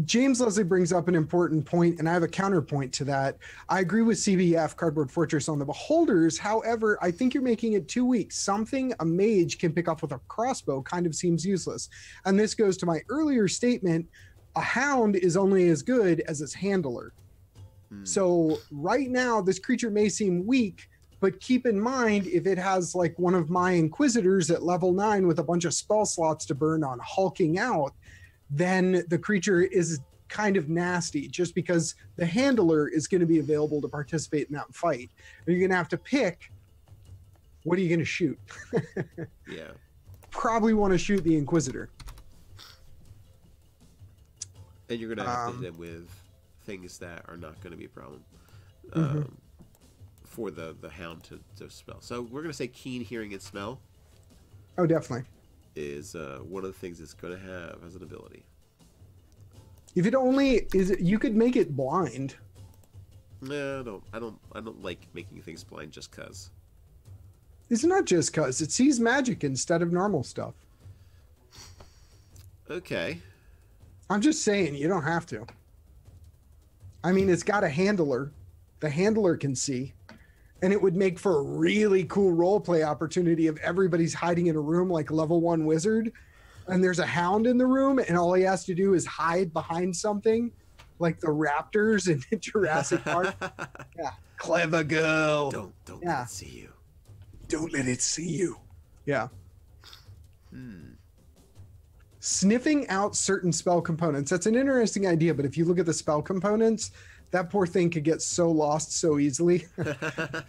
James Leslie brings up an important point, and I have a counterpoint to that. I agree with CBF, Cardboard Fortress, on the beholders. However, I think you're making it too weak. Something a mage can pick up with a crossbow kind of seems useless. And this goes to my earlier statement, a hound is only as good as its handler. So right now, this creature may seem weak, but keep in mind, if it has like one of my Inquisitors at level 9 with a bunch of spell slots to burn on hulking out, then the creature is kind of nasty just because the handler is going to be available to participate in that fight. And you're going to have to pick, what are you going to shoot? Yeah. Probably want to shoot the Inquisitor. And you're going to have to hit them with things that are not going to be a problem. For the hound to smell. So we're going to say keen hearing and smell. Oh, definitely. Is one of the things it's going to have as an ability. If it only is, you could make it blind. No, I don't like making things blind just cause. It's not just cause it sees magic instead of normal stuff. Okay. I'm just saying you don't have to. I mean, it's got a handler. The handler can see. And it would make for a really cool roleplay opportunity if everybody's hiding in a room like level 1 wizard, and there's a hound in the room, and all he has to do is hide behind something, like the raptors in Jurassic Park. Yeah, clever girl. Don't let it see you. Don't let it see you. Yeah. Sniffing out certain spell components. That's an interesting idea, but if you look at the spell components, that poor thing could get so lost so easily.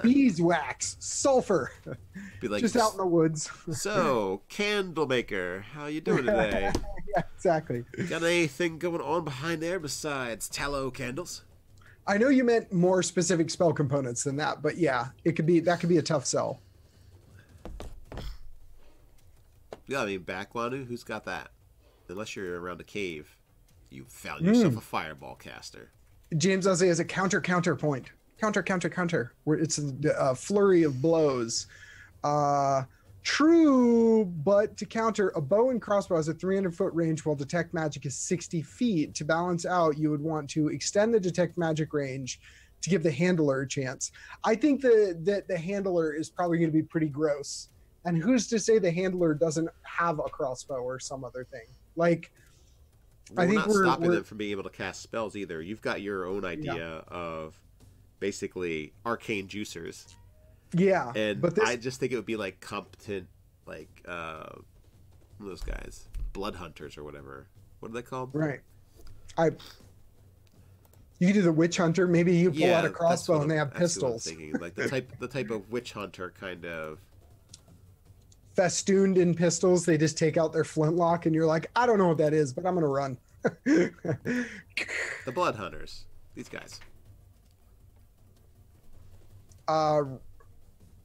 Beeswax, sulfur, Be like, just out in the woods. So, candle maker, how you doing today? Yeah, exactly. Got anything going on behind there besides tallow candles? I know you meant more specific spell components than that, but yeah, that could be a tough sell. Yeah, I mean, Backwanu, who's got that? Unless you're around a cave, you found yourself a fireball caster. James Leslie has a counterpoint. Counter. Where it's a flurry of blows. True, but to counter, a bow and crossbow has a 300-foot range while detect magic is 60 feet. To balance out, you would want to extend the detect magic range to give the handler a chance. I think that the handler is probably going to be pretty gross. And who's to say the handler doesn't have a crossbow or some other thing? Like, Well, I we're think not stopping we're them from being able to cast spells either. You've got your own idea of basically arcane juicers. yeah, And but this I just think it would be like competent, like one of those guys, blood hunters or whatever. What are they called? right. I You can do the witch hunter. Maybe you pull out a That's crossbow what and they have that's what I'm pistols. thinking. Like the type of witch hunter kind of. Festooned in pistols, they just take out their flintlock, and you're like, I don't know what that is, but I'm gonna run. The blood hunters. These guys.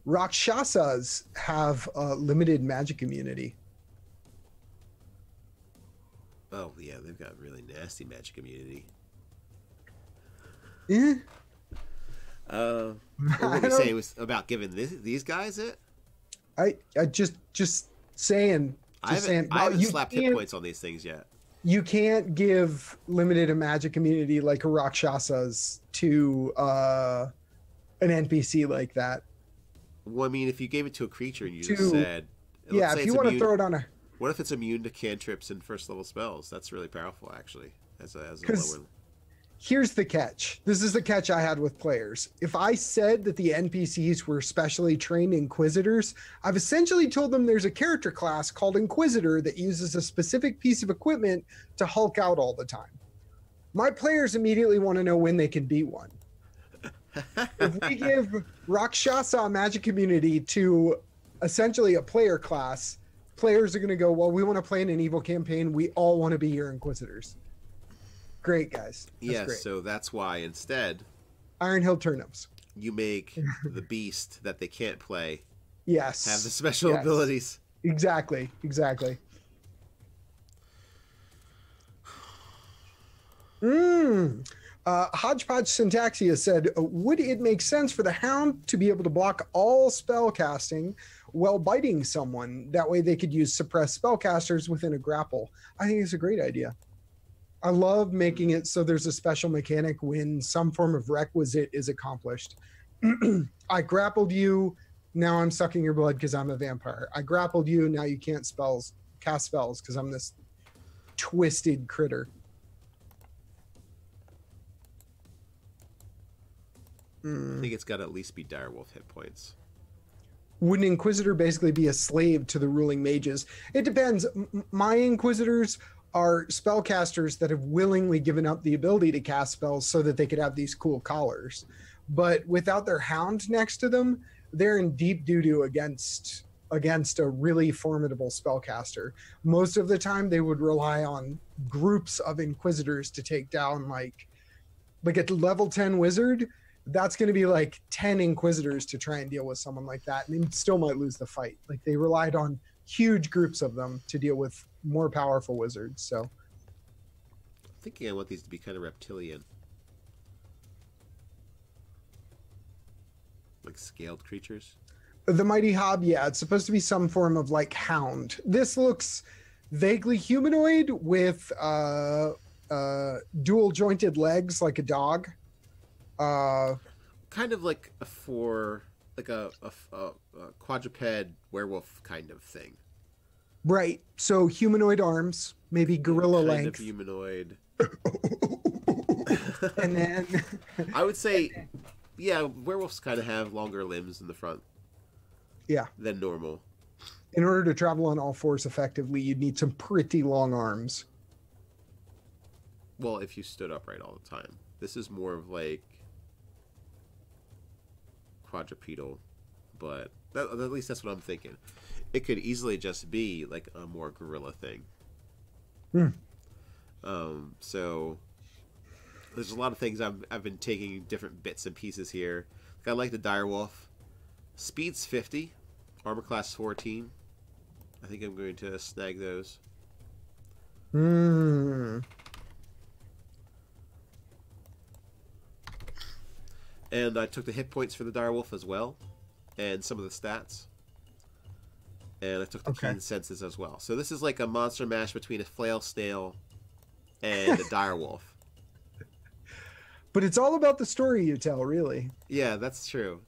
Rakshasas have limited magic immunity. Oh yeah, they've got really nasty magic immunity. Eh? What were we saying was about giving these guys it? I just saying. I haven't slapped hit points on these things yet. You can't give limited magic immunity like a Rakshasas to an NPC like that. Well, I mean, if you gave it to a creature and you just said, yeah, if you want to throw it on a. What if it's immune to cantrips and first level spells? That's really powerful, actually, as a lower. Here's the catch. This is the catch I had with players. If I said that the NPCs were specially trained Inquisitors, I've essentially told them there's a character class called Inquisitor that uses a specific piece of equipment to Hulk out all the time. My players immediately want to know when they can be one. If we give Rakshasa magic immunity to essentially a player class, players are going to go, well, we want to play in an evil campaign. We all want to be your Inquisitors. Great, guys. Yes, great. So that's why instead Iron Hill turnips. You make the beast that they can't play. Yes. Have the special abilities. Exactly. Hodgepodge Syntaxia said, would it make sense for the hound to be able to block all spell casting while biting someone? That way they could use suppressed spellcasters within a grapple. I think it's a great idea. I love making it so there's a special mechanic when some form of requisite is accomplished. I grappled you, now I'm sucking your blood because I'm a vampire. I grappled you, now you can't cast spells because I'm this twisted critter. I think it's got to at least be direwolf hit points. Would an Inquisitor basically be a slave to the ruling mages? It depends. My Inquisitors are spellcasters that have willingly given up the ability to cast spells so that they could have these cool collars. But without their hound next to them, they're in deep doo-doo against a really formidable spellcaster. Most of the time, they would rely on groups of Inquisitors to take down like a level 10 wizard. That's going to be like 10 Inquisitors to try and deal with someone like that, and they still might lose the fight. Like they relied on huge groups of them to deal with more powerful wizards. So I'm thinking I want these to be kind of reptilian, like scaled creatures. The Mighty Hob, yeah, it's supposed to be some form of like hound. This looks vaguely humanoid with dual jointed legs like a dog. Kind of like a quadruped werewolf kind of thing. Right. So humanoid arms, maybe gorilla length. Kind of humanoid. And then I would say, yeah, werewolves kind of have longer limbs in the front. Yeah. Than normal. In order to travel on all fours effectively, you'd need some pretty long arms. Well, if you stood upright all the time. This is more of like quadrupedal, but at least that's what I'm thinking. It could easily just be like a more gorilla thing. So there's a lot of things I've been taking different bits and pieces here. I like the direwolf. Speed's 50, armor class 14. I think I'm going to snag those. And I took the hit points for the direwolf as well, and some of the stats. and I took the keen senses as well. So this is like a monster mash between a flail snail and a direwolf. But it's all about the story you tell, really. Yeah, that's true.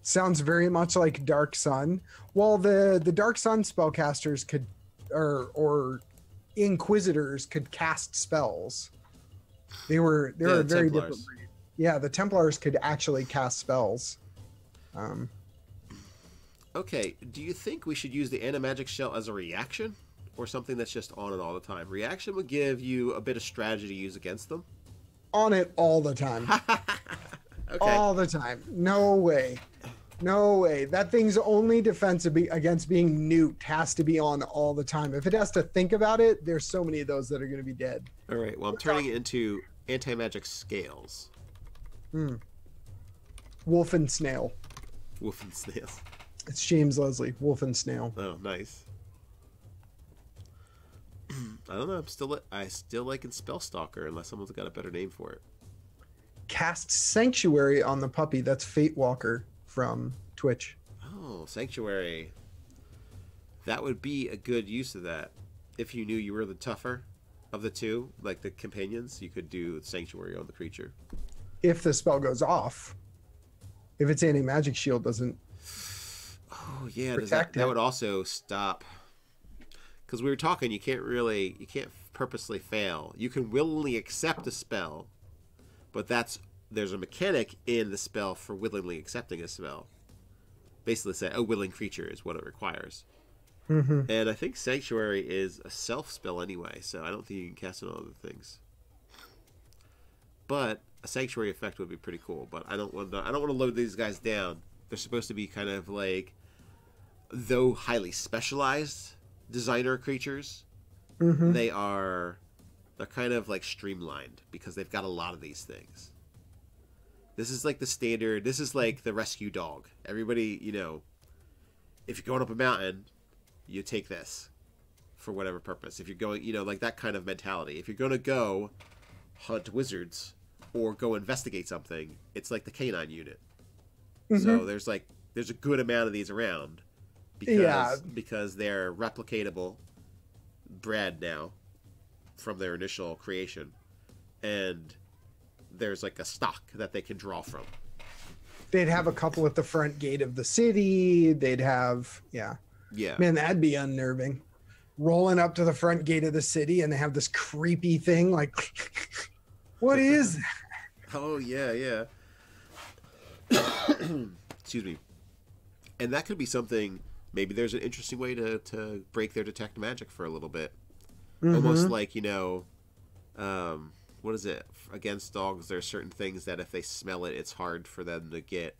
Sounds very much like Dark Sun. Well, the Dark Sun spellcasters could, or Inquisitors could cast spells. They were a very different breed. Yeah, the Templars could actually cast spells. Okay, do you think we should use the Animagic Shell as a reaction? Or something that's just on it all the time? Reaction would give you a bit of strategy to use against them. On it all the time. Okay. All the time. No way. No way. That thing's only defense against being nuked has to be on all the time. If it has to think about it, there's so many of those that are going to be dead. All right, well, I'm turning it into anti-magic scales. Wolf and Snail. Wolf and Snails. It's James Leslie. Wolf and Snail. Oh, nice. I don't know. I still like in Spellstalker unless someone's got a better name for it. Cast Sanctuary on the puppy. That's Fate Walker from Twitch. Oh, Sanctuary. That would be a good use of that. If you knew you were the tougher of the two, like the companions, you could do Sanctuary on the creature. If the spell goes off. If its anti-magic shield doesn't. Oh, yeah. That would also stop. Because we were talking, you can't purposely fail. You can willingly accept a spell, but there's a mechanic in the spell for willingly accepting a spell. Basically, say a willing creature is what it requires. And I think Sanctuary is a self spell anyway, so I don't think you can cast it on other things. But a Sanctuary effect would be pretty cool. But I don't want to load these guys down. They're supposed to be kind of like, though highly specialized designer creatures, they're kind of like streamlined because they've got a lot of these things. This is like the standard. This is like the rescue dog. Everybody, if you're going up a mountain, you take this for whatever purpose. If you're going, like that kind of mentality. If you're going to go hunt wizards or go investigate something, it's like the canine unit. So there's a good amount of these around. Because they're replicatable, bred now from their initial creation, and there's like a stock that they can draw from. They'd have a couple at the front gate of the city. They'd have, man, that'd be unnerving. Rolling up to the front gate of the city and they have this creepy thing like, what is that? Oh yeah. Excuse me. And that could be something. Maybe there's an interesting way to break their detect magic for a little bit. Almost like, what is it? Against dogs, there are certain things that if they smell it, it's hard for them to get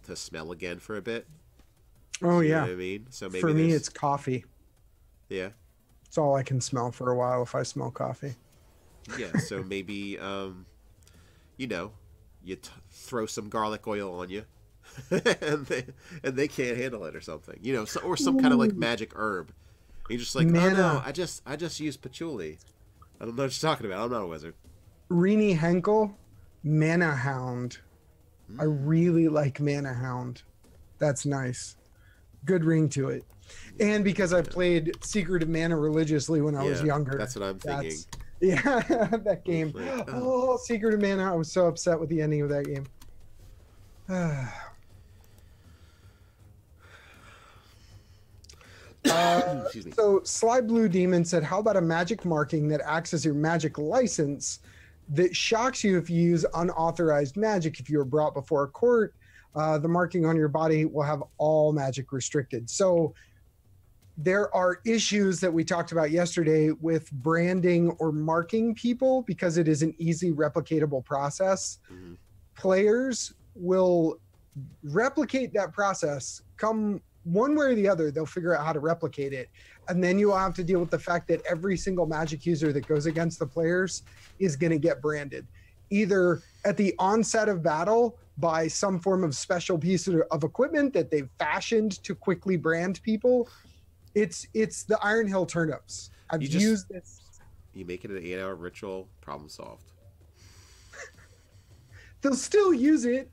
to smell again for a bit. Oh, you yeah. know what I mean? So maybe for me, it's coffee. Yeah. It's all I can smell for a while if I smell coffee. Yeah, so maybe, you throw some garlic oil on you. and they can't handle it or something, or some kind of like magic herb. And you're just like, oh no, I just use patchouli. I don't know what you're talking about. I'm not a wizard. Rini Henkel, Mana Hound. I really like Mana Hound. That's nice. Good ring to it. And because I played Secret of Mana religiously when I was younger. That's what I'm thinking. Yeah, that game. Like, Secret of Mana. I was so upset with the ending of that game. So Sly Blue Demon said, how about a magic marking that acts as your magic license that shocks you if you use unauthorized magic? If you are brought before a court, the marking on your body will have all magic restricted. So there are issues that we talked about yesterday with branding or marking people because it is an easy replicatable process. Players will replicate that process, come one way or the other, they'll figure out how to replicate it. And then you will have to deal with the fact that every single magic user that goes against the players is going to get branded, either at the onset of battle by some form of special piece of equipment that they've fashioned to quickly brand people. It's the Iron Hill turnips. I've used this. You make it an 8-hour ritual, problem solved. They'll still use it.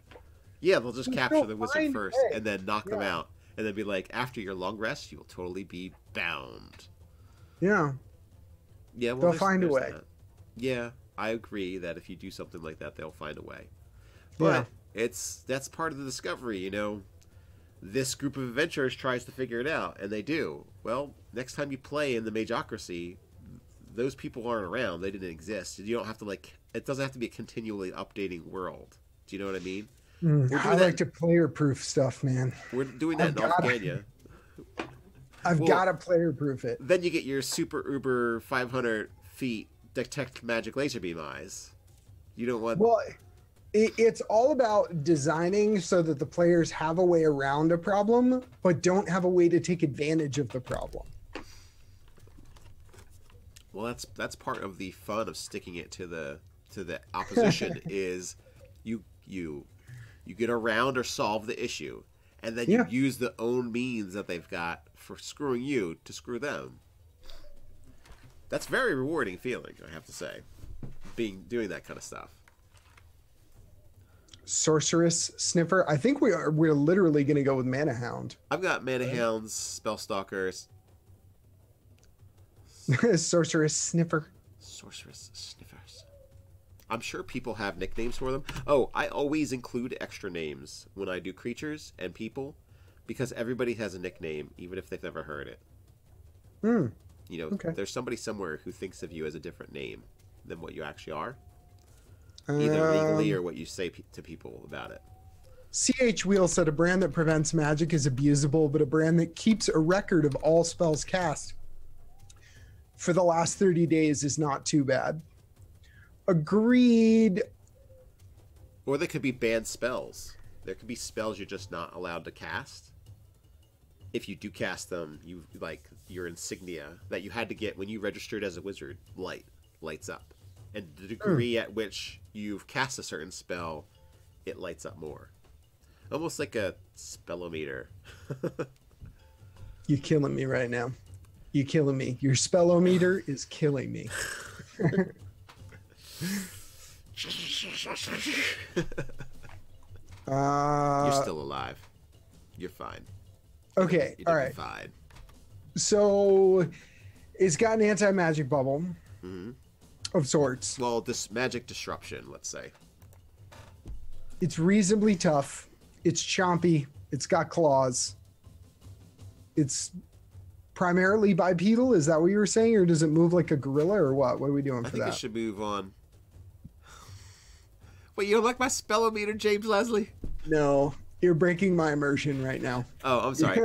Yeah, they'll just capture the wizard find a first way. and then knock them Yeah. out. And then be like, after your long rest, you will totally be bound. Yeah. Yeah, well, They'll find a there's way. that. Yeah, I agree that if you do something like that, they'll find a way. Yeah. But that's part of the discovery, you know. This group of adventurers tries to figure it out, and they do. Well, next time you play in the Mageocracy, those people aren't around. They didn't exist. You don't have to, like... It doesn't have to be a continually updating world. Do you know what I mean? I like to player-proof stuff, man. We're doing that in Off-Ganya. I've got to player-proof it. Then you get your super uber 500 feet detect magic laser beam eyes. You don't want... Well, it's all about designing so that the players have a way around a problem, but don't have a way to take advantage of the problem. Well, that's part of the fun of sticking it to the opposition is you get around or solve the issue, and then you use the own means that they've got for screwing you to screw them. That's very rewarding feeling, I have to say, doing that kind of stuff. Sorceress Sniffer. I think we're literally going to go with Mana Hound. I've got Mana Hounds, Spellstalkers, Sorceress Sniffer. Sorceress Sniffers. I'm sure people have nicknames for them. Oh, I always include extra names when I do creatures and people, because everybody has a nickname, even if they've never heard it. You know, there's somebody somewhere who thinks of you as a different name than what you actually are. Either legally or what you say to people about it. CH Wheel said a brand that prevents magic is abusable, but a brand that keeps a record of all spells cast for the last 30 days is not too bad. Agreed. Or they could be banned spells. There could be spells you're just not allowed to cast. If you do cast them, you like your insignia that you had to get when you registered as a wizard lights up. And the degree at which you've cast a certain spell, it lights up more. Almost like a spellometer. You're killing me right now. You're killing me. Your spellometer is killing me. You're still alive. You're fine. Okay, You're all right. fine. So it's got an anti-magic bubble of sorts. Well, this magic disruption, let's say. It's reasonably tough. It's chompy. It's got claws. It's primarily bipedal. Is that what you were saying? Or does it move like a gorilla or what? What are we doing for that? I think it should move on. Wait, you don't like my spellometer, James Leslie? No, you're breaking my immersion right now. Oh, I'm sorry.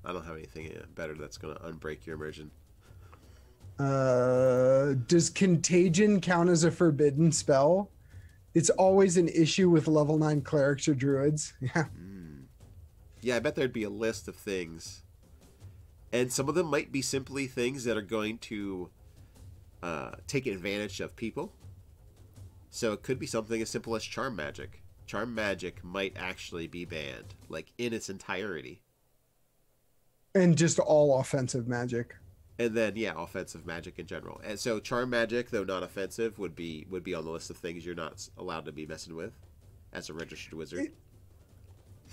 I don't have anything better that's going to unbreak your immersion. Does Contagion count as a forbidden spell? It's always an issue with level 9 clerics or druids. Yeah. Yeah, I bet there'd be a list of things. And some of them might be simply things that are going to take advantage of people. So it could be something as simple as charm magic. Charm magic might actually be banned, like in its entirety. And just all offensive magic. And then, yeah, offensive magic in general. And so charm magic, though not offensive, would be on the list of things you're not allowed to be messing with as a registered wizard.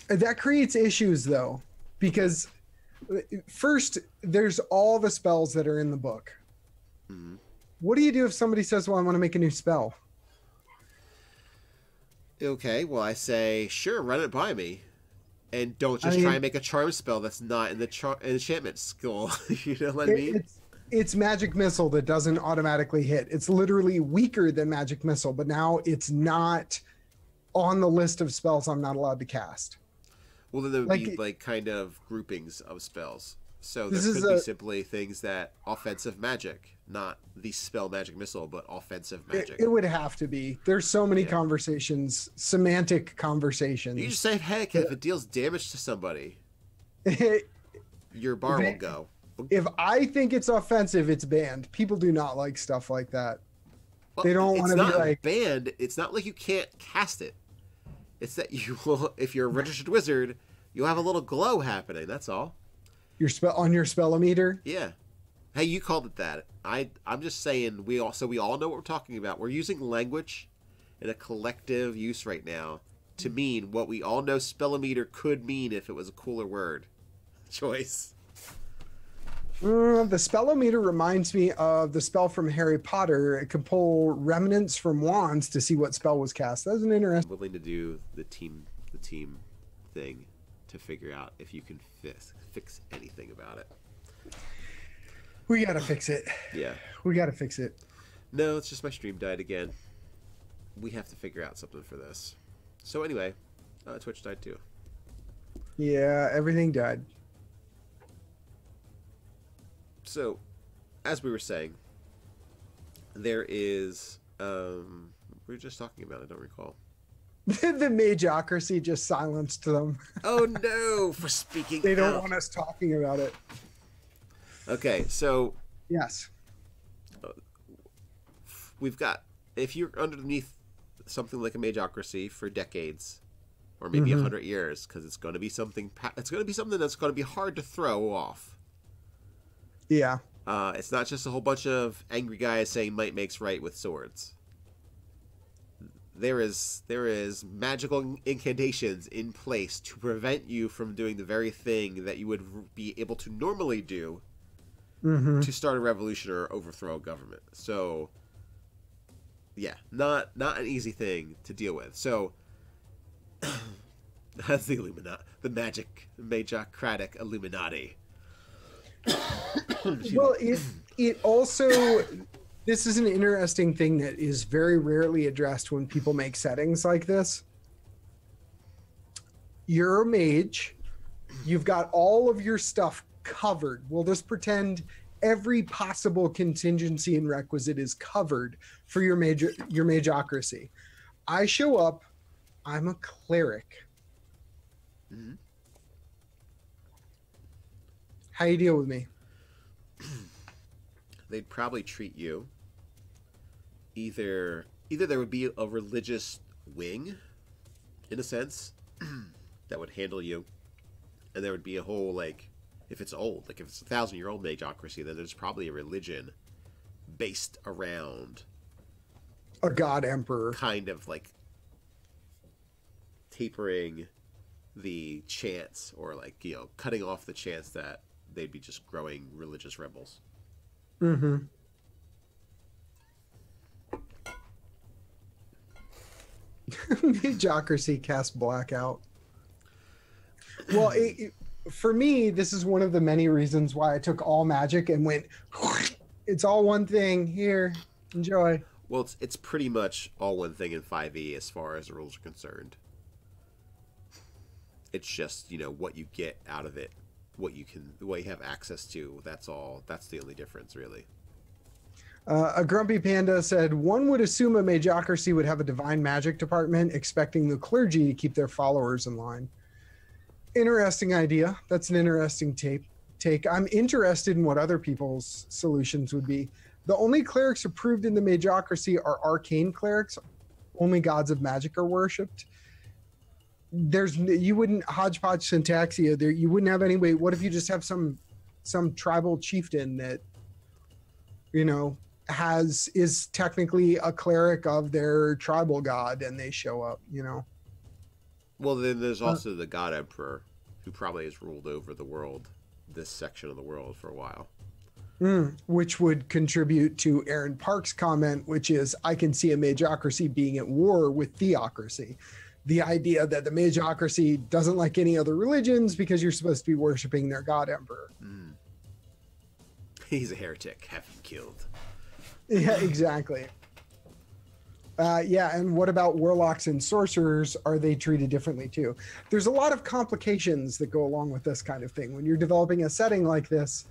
That creates issues, though, because first, there's all the spells that are in the book. Mm-hmm. What do you do if somebody says, well, I want to make a new spell? Okay, well, I say, sure, run it by me. And don't just try and make a charm spell that's not in the enchantment skill. You know what I mean? It's Magic Missile that doesn't automatically hit. It's literally weaker than Magic Missile, but now it's not on the list of spells I'm not allowed to cast. Well, then there would be like kind of groupings of spells. So there could be simply things that offensive magic, not the spell Magic Missile, but offensive magic. It would have to be. There's so many conversations, semantic conversations. You just say, heck, if it deals damage to somebody, your bar will go. If I think it's offensive, it's banned. People do not like stuff like that. Well, they don't want to be like banned. It's not like you can't cast it. It's that you will, if you're a registered wizard, you'll have a little glow happening. That's all. Your spell on your spellometer. Yeah. Hey, you called it that. I'm just saying we all know what we're talking about. We're using language in a collective use right now to mean what we all know spellometer could mean if it was a cooler word choice. The spellometer reminds me of the spell from Harry Potter. It could pull remnants from wands to see what spell was cast. That's an interesting. I'm willing to do the team thing to figure out if you can fix anything about it. We gotta fix it. Yeah. We gotta fix it. No, it's just my stream died again. We have to figure out something for this. So anyway, Twitch died too. Yeah, everything died. So, as we were saying, there is we were just talking about, I don't recall. The Mageocracy just silenced them. Oh no, for speaking They don't out. want us talking about it. Okay, so Yes. we've got, if you're underneath something like a Mageocracy for decades, or maybe 100 years, because it's going to be something that's going to be hard to throw off. Yeah. It's not just a whole bunch of angry guys saying might makes right with swords. There is magical incantations in place to prevent you from doing the very thing that you would be able to normally do to start a revolution or overthrow a government. So, yeah, not an easy thing to deal with. So, that's the Illuminati, the Magocratic Illuminati. Well, it also, this is an interesting thing that is very rarely addressed when people make settings like this. You're a mage. You've got all of your stuff covered. We'll just pretend every possible contingency and requisite is covered for your Mageocracy. I show up. I'm a cleric. Mm-hmm. How you deal with me? They'd probably treat you either there would be a religious wing, in a sense, that would handle you, and there would be a whole, like, if it's old, like if it's 1,000-year-old Mageocracy, then there's probably a religion based around A god emperor. kind of like tapering the chance, or like, you know, cutting off the chance that they'd be just growing religious rebels. Mm-hmm. Mageocracy cast blackout. Well, for me, this is one of the many reasons why I took all magic and went, it's all one thing. Here, enjoy. Well, it's pretty much all one thing in 5e as far as the rules are concerned. It's just, you know, what you get out of it, what you have access to. That's all. That's the only difference, really. A grumpy panda said, one would assume a Mageocracy would have a divine magic department, expecting the clergy to keep their followers in line. Interesting idea. That's an interesting take. I'm interested in what other people's solutions would be. The only clerics approved in the Mageocracy are arcane clerics. Only gods of magic are worshipped. You wouldn't hodgepodge syntaxia there. You wouldn't have any way. What if you just have some tribal chieftain that, you know, is technically a cleric of their tribal god, and they show up, you know? Well, then there's also the God Emperor, who probably has ruled over the world, this section of the world, for a while. Which would contribute to Aaron Park's comment, which is, I can see a Mageocracy being at war with theocracy. The idea that the Mageocracy doesn't like any other religions because you're supposed to be worshiping their God Emperor. He's a heretic. Have him killed. Yeah, exactly. Yeah, and what about warlocks and sorcerers? Are they treated differently too? There's a lot of complications that go along with this kind of thing. When you're developing a setting like this,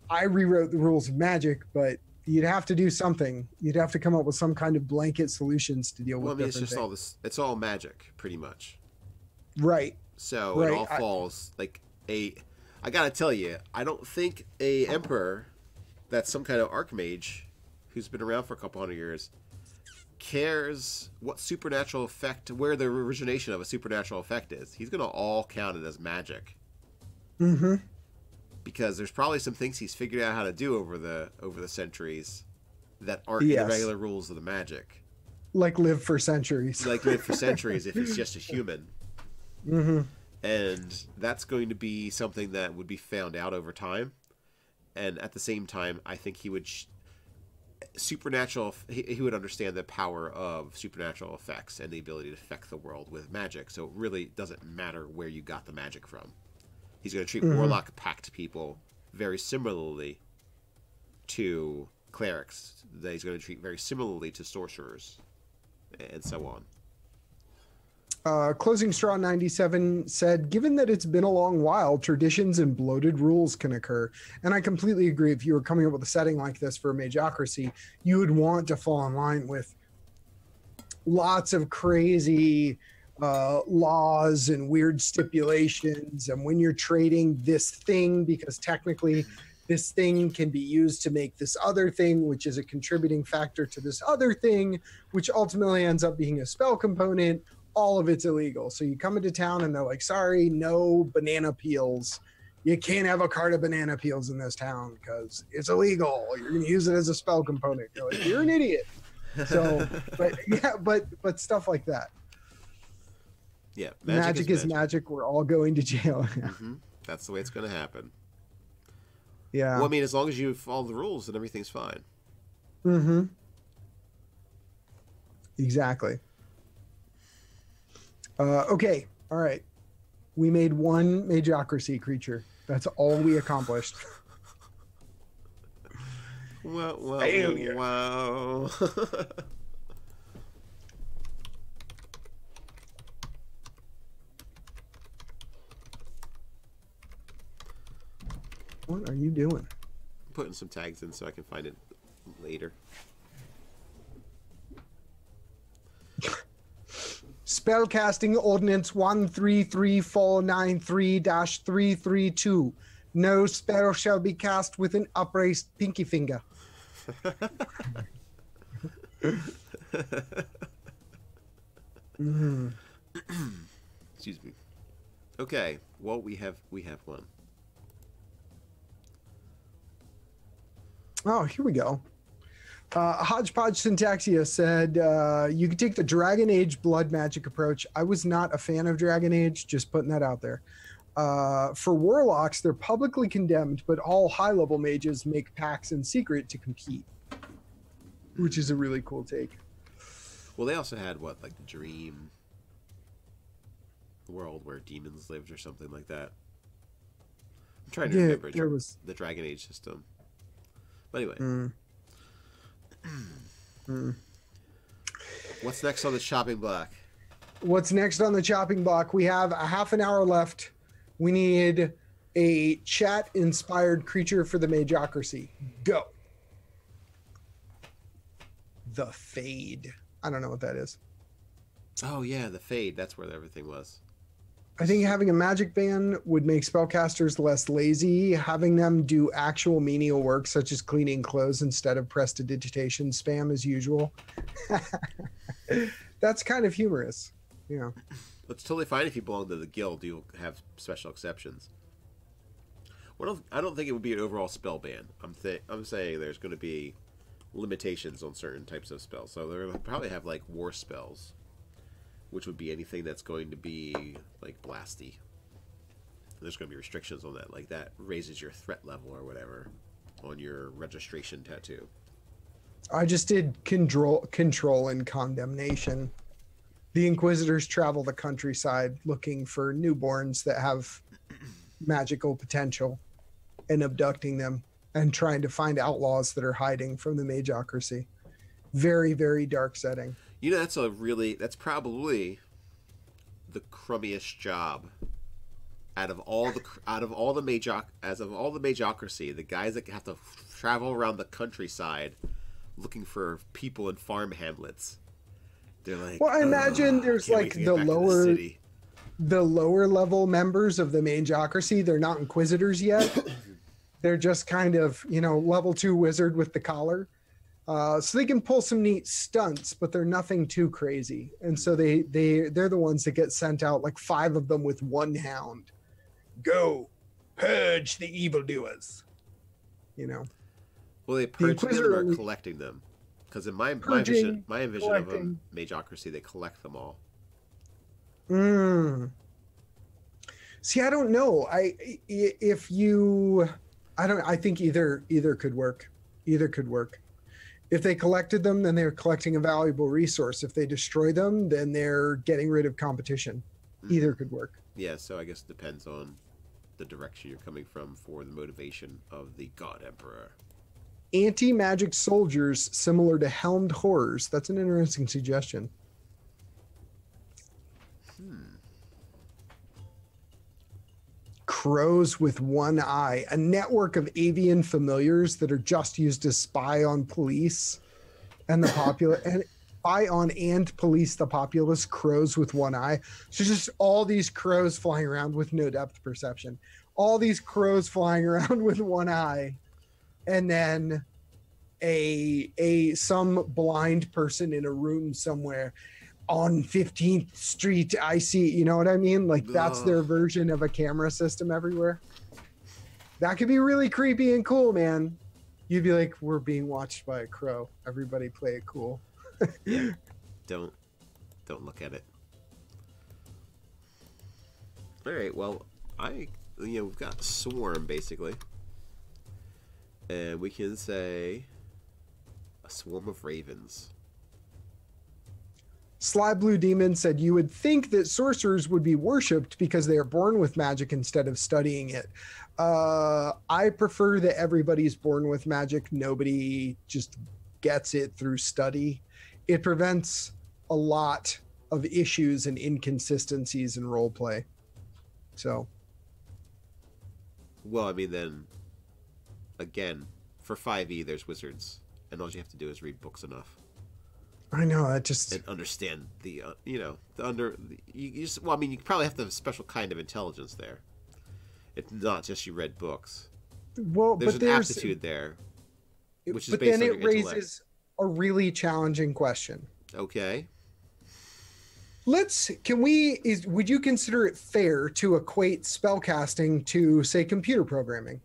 I rewrote the rules of magic, but you'd have to do something. You'd have to come up with some kind of blanket solutions to deal with. Well, I mean, it's different just things. all this. It's all magic, pretty much. Right. So it all falls like a. I gotta tell you, I don't think a emperor that's some kind of archmage who's been around for a couple hundred years cares what supernatural effect, where the origination of a supernatural effect is. He's gonna all count it as magic. because there's probably some things he's figured out how to do over the centuries that aren't in the regular rules of the magic. Like live for centuries. Like live for centuries if he's just a human. Mm-hmm. And that's going to be something that would be found out over time. And at the same time, I think he would he would understand the power of supernatural effects and the ability to affect the world with magic. So it really doesn't matter where you got the magic from. He's going to treat warlock pact people very similarly to clerics. That he's going to treat very similarly to sorcerers, and so on. Closing Straw 97 said, given that it's been a long while, traditions and bloated rules can occur. And I completely agree. If you were coming up with a setting like this for a Mageocracy, you would want to fall in line with lots of crazy laws and weird stipulations. And when you're trading this thing, because technically this thing can be used to make this other thing, which is a contributing factor to this other thing, which ultimately ends up being a spell component. All of it's illegal. So you come into town and they're like, sorry, no banana peels. You can't have a cart of banana peels in this town because it's illegal. You're going to use it as a spell component. You're like, you're an idiot. So, but stuff like that. Yeah. Magic is magic. We're all going to jail. Mm-hmm. That's the way it's going to happen. Yeah. Well, I mean, as long as you follow the rules, then everything's fine. Mm-hmm. Exactly. Okay, all right. We made one Mageocracy creature. That's all we accomplished. Wow. What are you doing? I'm putting some tags in so I can find it later. Spellcasting Ordinance 133493-332. No spell shall be cast with an upraised pinky finger. Excuse me. Okay. Well, we have one. Oh, here we go. Hodgepodge Syntaxia said, you could take the Dragon Age blood magic approach. I was not a fan of Dragon Age, just putting that out there. For warlocks, they're publicly condemned, but all high-level mages make pacts in secret to compete, which is a really cool take. Well, they also had, like the dream world where demons lived or something like that. I'm trying to remember the Dragon Age system. But anyway. What's next on the chopping block? What's next on the chopping block? We have a half an hour left. We need a chat-inspired creature for the Mageocracy. Go. The Fade. I don't know what that is. Oh, yeah, the Fade. That's where everything was. I think having a magic ban would make spellcasters less lazy. Having them do actual menial work, such as cleaning clothes instead of prestidigitation spam as usual. That's kind of humorous. You know. It's totally fine if you belong to the guild. You'll have special exceptions. I don't think it would be an overall spell ban. I'm saying there's going to be limitations on certain types of spells. So they're going to probably have like war spells, which would be anything that's going to be like blasty. There's going to be restrictions on that, like that raises your threat level or whatever on your registration tattoo. I just did control and condemnation. The Inquisitors travel the countryside looking for newborns that have magical potential and abducting them and trying to find outlaws that are hiding from the Mageocracy. Very, very dark setting. You know, that's probably the crummiest job out of all the Mageocracy. The guys that have to travel around the countryside looking for people in farm hamlets. They're like, well, I imagine there's like the lower level members of the Mageocracy. They're not Inquisitors yet. They're just kind of, level 2 wizard with the collar. So they can pull some neat stunts, but they're nothing too crazy. And so they're the ones that get sent out, like 5 of them with 1 hound. Go, purge the evildoers. You know. Well, they purge them Inquisitor or only- collecting them? Because in my Purging, vision of collecting. Mageocracy, they collect them all. See, I don't know. I think either could work. Either could work. If they collected them, then they're collecting a valuable resource. If they destroy them, then they're getting rid of competition. Either could work. Yeah, so I guess it depends on the direction you're coming from for the motivation of the God Emperor. Anti-magic soldiers similar to helmed horrors. That's an interesting suggestion. Crows with one eye. A network of avian familiars that are just used to spy on police and the populace and spy on and police the populace. Crows with one eye. So just all these crows flying around with no depth perception. All these crows flying around with one eye. And then some blind person in a room somewhere on 15th Street. I see, you know what I mean? Like that's their version of a camera system everywhere. That could be really creepy and cool, man. You'd be like, we're being watched by a crow. Everybody play it cool. Yeah. Don't look at it. All right, well, we've got swarm basically. And we can say a swarm of ravens. Sly Blue Demon said, you would think that sorcerers would be worshipped because they are born with magic instead of studying it. I prefer that everybody's born with magic. Nobody just gets it through study. It prevents a lot of issues and inconsistencies in role play. So. Well, I mean, then, again, for 5e, there's wizards. And all you have to do is read books enough. I know, I just... And understand the, you probably have to have a special kind of intelligence there. It's not just you read books. Well, there's an aptitude there, which is based on your intellect. But then it raises a really challenging question. Okay. Would you consider it fair to equate spellcasting to, say, computer programming?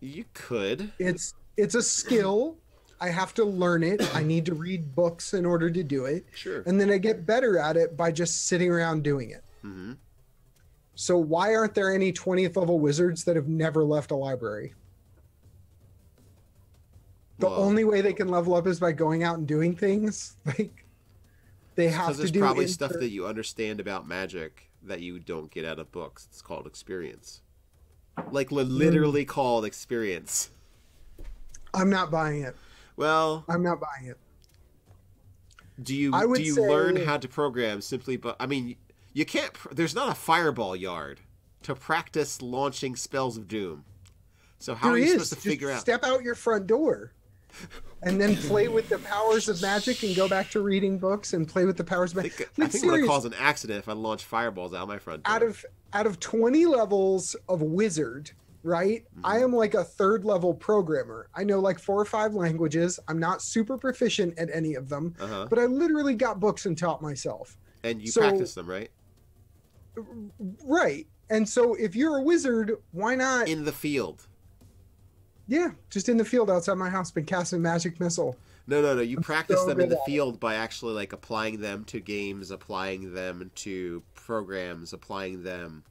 You could. It's a skill. I have to learn it. I need to read books in order to do it. Sure. And then I get better at it by just sitting around doing it. Mm-hmm. So why aren't there any 20th level wizards that have never left a library? The only way they can level up is by going out and doing things. Like they have to do. Because there's probably stuff that you understand about magic that you don't get out of books. It's called experience. Like literally called experience. I'm not buying it. Well, I'm not buying it. Do you learn how to program simply? But I mean, you can't. There's not a fireball yard to practice launching spells of doom. So how are you supposed to figure out? Step out your front door, and then play with the powers of magic, and go back to reading books and play with the powers of magic. I think I'm gonna cause an accident if I launch fireballs out my front door. Out of 20 levels of wizard. Right? Mm-hmm. I am like a 3rd level programmer. I know like 4 or 5 languages. I'm not super proficient at any of them, but I literally got books and taught myself. And you practice them, right? Right. And so if you're a wizard, why not? In the field. Yeah, just in the field outside my house, been casting magic missile. No. You practice them in the field by actually like applying them to games, applying them to programs, applying them.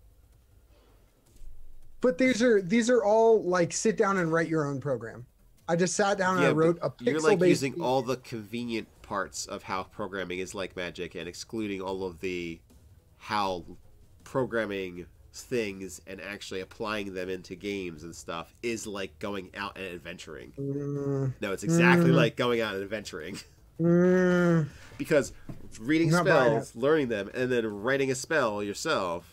But these are all like sit down and write your own program. I just sat down and I wrote a pixel-based... You're like using all the convenient parts of how programming is like magic and excluding all of the how programming things and actually applying them into games and stuff is like going out and adventuring. No, it's exactly like going out and adventuring. Because reading spells, learning them, and then writing a spell yourself...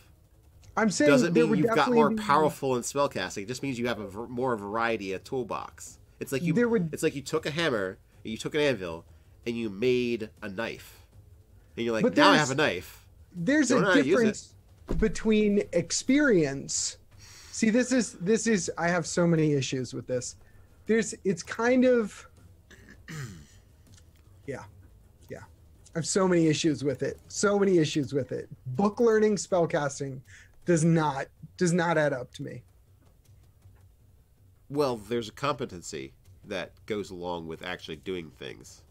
I'm saying doesn't mean you've got more powerful in spellcasting. It just means you have more variety, a toolbox. It's like it's like you took a hammer, and you took an anvil, and you made a knife. And you're like, now I have a knife. There's a difference between experience. See, this is I have so many issues with this. It's kind of yeah. I have so many issues with it. So many issues with it. Book learning spellcasting does not add up to me. Well, there's a competency that goes along with actually doing things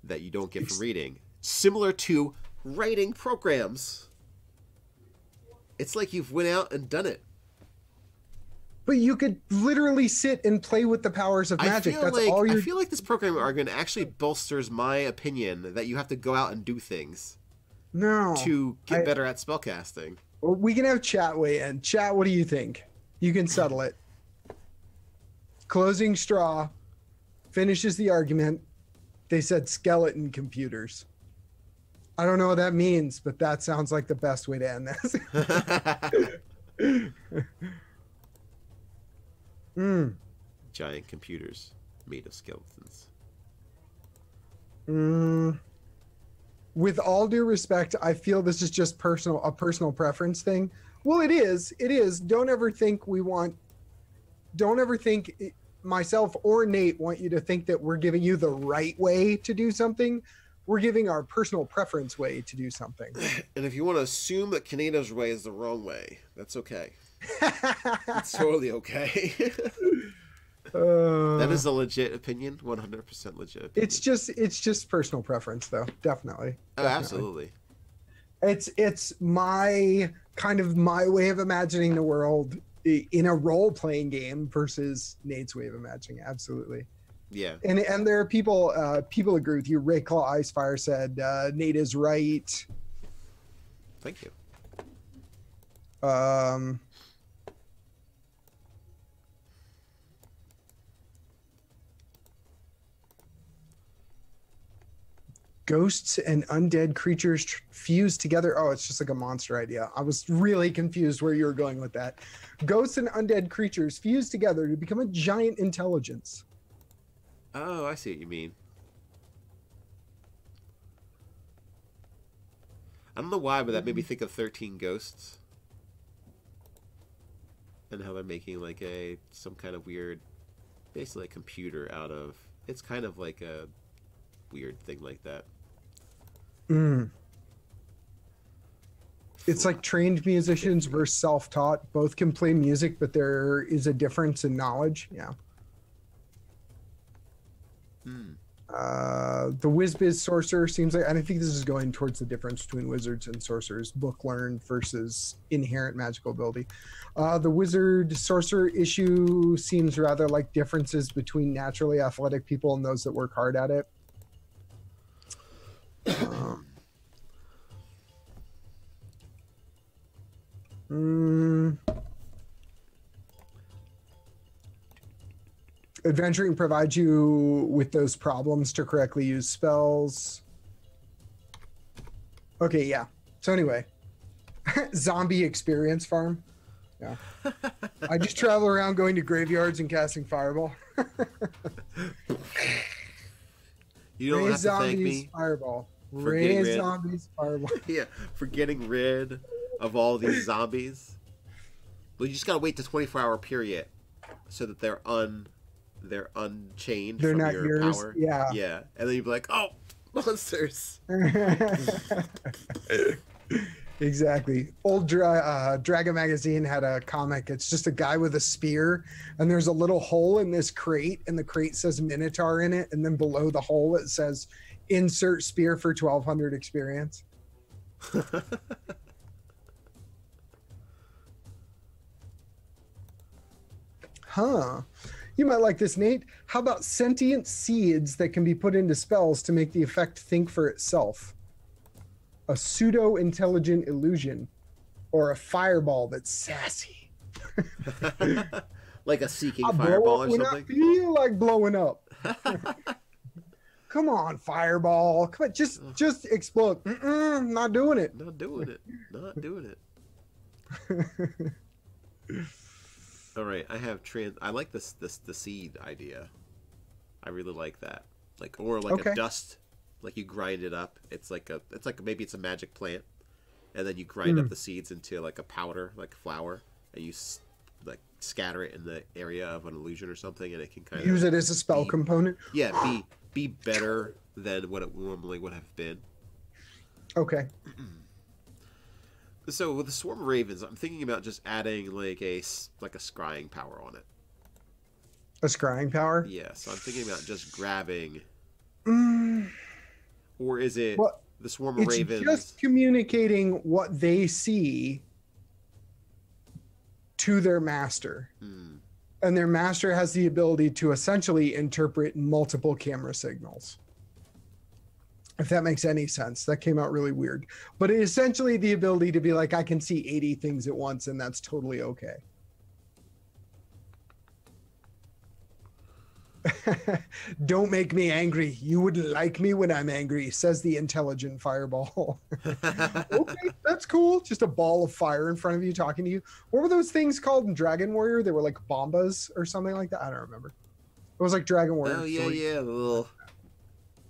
that you don't get from reading. Similar to writing programs. It's like you've went out and done it. But you could literally sit and play with the powers of magic. I feel like this program argument actually bolsters my opinion that you have to go out and do things. No. To get better at spellcasting. Well, we can have chat weigh in. Chat, what do you think? You can settle it. Closing straw finishes the argument. They said skeleton computers. I don't know what that means, but that sounds like the best way to end this. Giant computers made of skeletons. With all due respect, I feel this is just a personal preference thing. Well, it is. It is. Don't ever think myself or Nate want you to think that we're giving you the right way to do something. We're giving our personal preference way to do something. And if you want to assume that Kienata's way is the wrong way, that's okay. It's totally okay. That is a legit opinion, 100% legit opinion. It's just personal preference, though. Definitely. Oh, absolutely. It's my way of imagining the world in a role-playing game versus Nate's way of imagining. Absolutely. Yeah. And there are people agree with you. Ray Claw Icefire said Nate is right. Thank you. Ghosts and undead creatures fused together. Oh, it's just like a monster idea. I was really confused where you were going with that. Ghosts and undead creatures fused together to become a giant intelligence. Oh, I see what you mean. I don't know why, but that made me think of 13 Ghosts. And how they're making like some kind of weird, basically a computer out of... It's kind of like a weird thing like that. It's like trained musicians versus self-taught. Both can play music, but there is a difference in knowledge. Yeah. The Whiz-Biz Sorcerer seems like, and I think this is going towards the difference between wizards and sorcerers, book learned versus inherent magical ability. The Wizard Sorcerer issue seems rather like differences between naturally athletic people and those that work hard at it. Adventuring provides you with those problems to correctly use spells. Okay, yeah. So anyway, zombie experience farm. Yeah. I just travel around going to graveyards and casting fireball. You don't have to thank me. Fireball. Raise zombies fireball. Yeah, for getting rid of all these zombies. Well, you just gotta wait the 24-hour period so that they're unchained They're from not your yours. power. Yeah. Yeah. And then you'd be like, oh, monsters. Exactly. Old Dragon Magazine had a comic. It's just a guy with a spear, and there's a little hole in this crate, and the crate says Minotaur in it, and then below the hole it says, insert spear for 1200 experience. Huh. You might like this, Nate. How about sentient seeds that can be put into spells to make the effect think for itself? A pseudo-intelligent illusion, or a fireball that's sassy. Like a seeking fireball or something? I feel like blowing up. Come on, fireball. Come on, just explode. Not doing it. Not doing it. Not doing it. All right, I like the seed idea. I really like that. A dust, like you grind it up. It's like maybe it's a magic plant, and then you grind up the seeds into like a powder, like flour, and you like scatter it in the area of an illusion or something, and it can kind of use it as a spell component. Yeah, be better than what it normally would have been. Okay. So with the swarm of ravens, I'm thinking about just adding like a scrying power on it. A scrying power? Yeah, so I'm thinking about just grabbing. Mm, Or is it well, the swarm of ravens? It's just communicating what they see to their master. And their master has the ability to essentially interpret multiple camera signals. If that makes any sense. That came out really weird. But it essentially the ability to be like, I can see 80 things at once, and that's totally okay. Don't make me angry. You wouldn't like me when I'm angry, says the intelligent fireball. Okay, that's cool. Just a ball of fire in front of you talking to you. What were those things called in Dragon Warrior? They were like bombas or something like that. I don't remember. It was like Dragon Warrior. Oh, yeah, 3. Yeah. The little...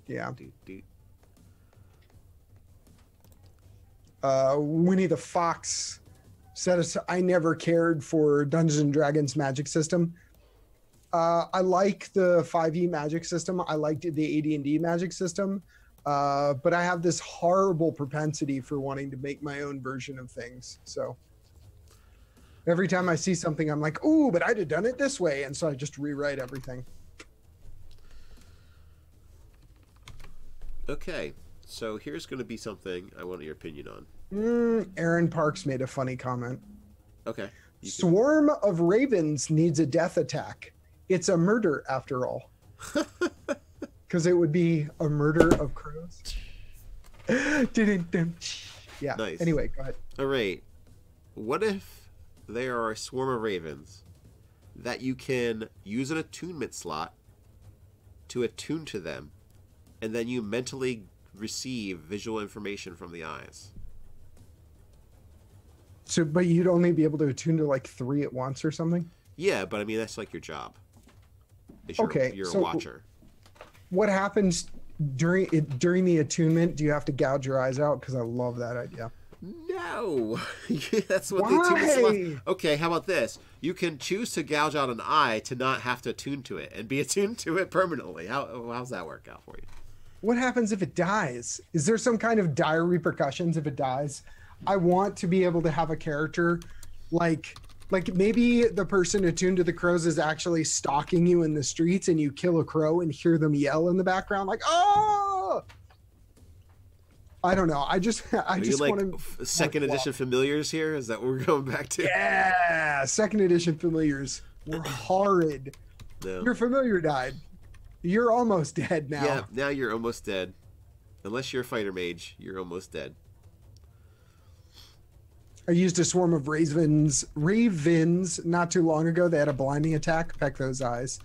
Yeah. Doot. Winnie the Fox said, I never cared for Dungeons and Dragons magic system. I like the 5e magic system. I liked the AD&D magic system. But I have this horrible propensity for wanting to make my own version of things. So every time I see something, I'm like, ooh, but I'd have done it this way. And so I just rewrite everything. Okay. So here's going to be something I want your opinion on. Aaron Parks made a funny comment. Okay. Swarm of ravens needs a death attack. It's a murder after all. Because it would be a murder of crows. Yeah. Nice. Anyway, go ahead. All right. What if there are a swarm of ravens that you can use an attunement slot to attune to them, and then you mentally receive visual information from the eyes? So, but you'd only be able to attune to like 3 at once or something? Yeah, but I mean, that's like your job. You're a watcher. What happens during the attunement? Do you have to gouge your eyes out? Because I love that idea. No. That's what the attunement slot... Okay, how about this? You can choose to gouge out an eye to not have to attune to it and be attuned to it permanently. How's that work out for you? What happens if it dies? Is there some kind of dire repercussions if it dies? I want to be able to have a character like maybe the person attuned to the crows is actually stalking you in the streets and you kill a crow and hear them yell in the background like, oh! I don't know. I just want to... Second edition familiars here? Is that what we're going back to? Yeah! Second edition familiars were horrid. No. Your familiar died. You're almost dead now. Yeah, now you're almost dead. Unless you're a fighter mage, you're almost dead. I used a swarm of ravens not too long ago. They had a blinding attack. Peck those eyes.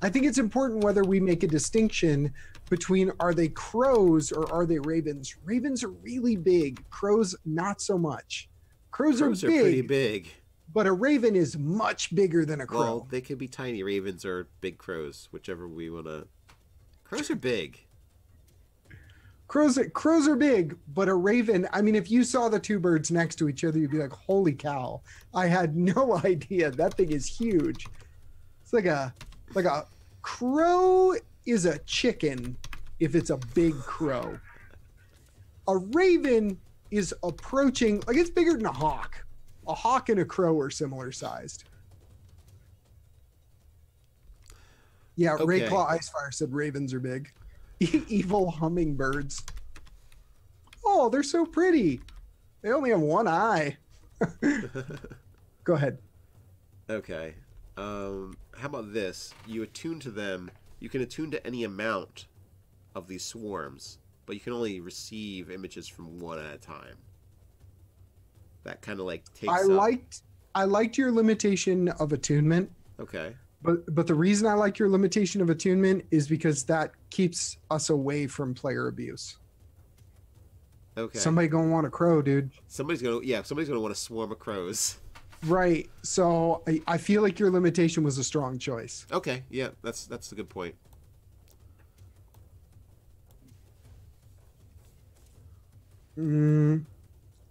I think it's important whether we make a distinction between are they crows or are they ravens. Ravens are really big. Crows, not so much. Crows are pretty big. But a raven is much bigger than a crow. Well, they could be tiny ravens or big crows, whichever we want to... Crows are big. Crows are big, but a raven, I mean, if you saw the 2 birds next to each other, you'd be like, holy cow. I had no idea. That thing is huge. It's like a crow is a chicken if it's a big crow. A raven is approaching, like it's bigger than a hawk. A hawk and a crow are similar sized. Yeah, okay. Rayclaw Icefire said ravens are big. Evil hummingbirds. Oh, they're so pretty. They only have 1 eye. Go ahead. Okay. How about this? You attune to them. You can attune to any amount of these swarms, but you can only receive images from 1 at a time. That kind of like takes I liked your limitation of attunement. Okay. But the reason I like your limitation of attunement is because that keeps us away from player abuse. Okay. Somebody gonna want a crow, dude. Somebody's gonna want a swarm of crows. Right. So I feel like your limitation was a strong choice. Okay. Yeah, that's a good point.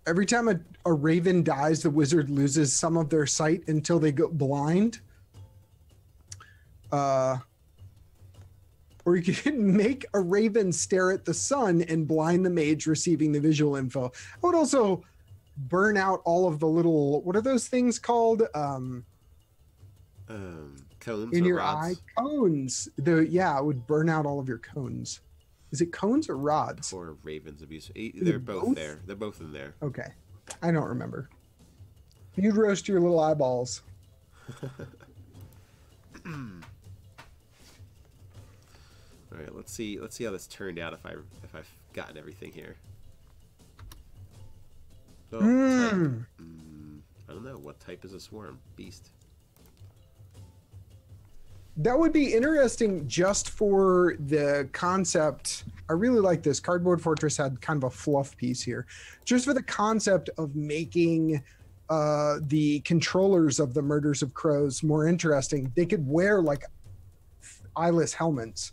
Every time a raven dies, the wizard loses some of their sight until they go blind. or you could make a raven stare at the sun and blind the mage receiving the visual info. I would also burn out all of the little, what are those things called? Cones In or your rods? eye, cones. Yeah, it would burn out all of your cones. Is it cones or rods? Or Raven's abuse. They're it both both? there. They're both in there. Okay, I don't remember. You'd roast your little eyeballs. All right, let's see how this turned out if I've gotten everything here. Oh, type. I don't know. What type is a swarm? Beast. That would be interesting just for the concept. I really like this. Cardboard Fortress had kind of a fluff piece here. Just for the concept of making the controllers of the Murders of Crows more interesting. They could wear like eyeless helmets.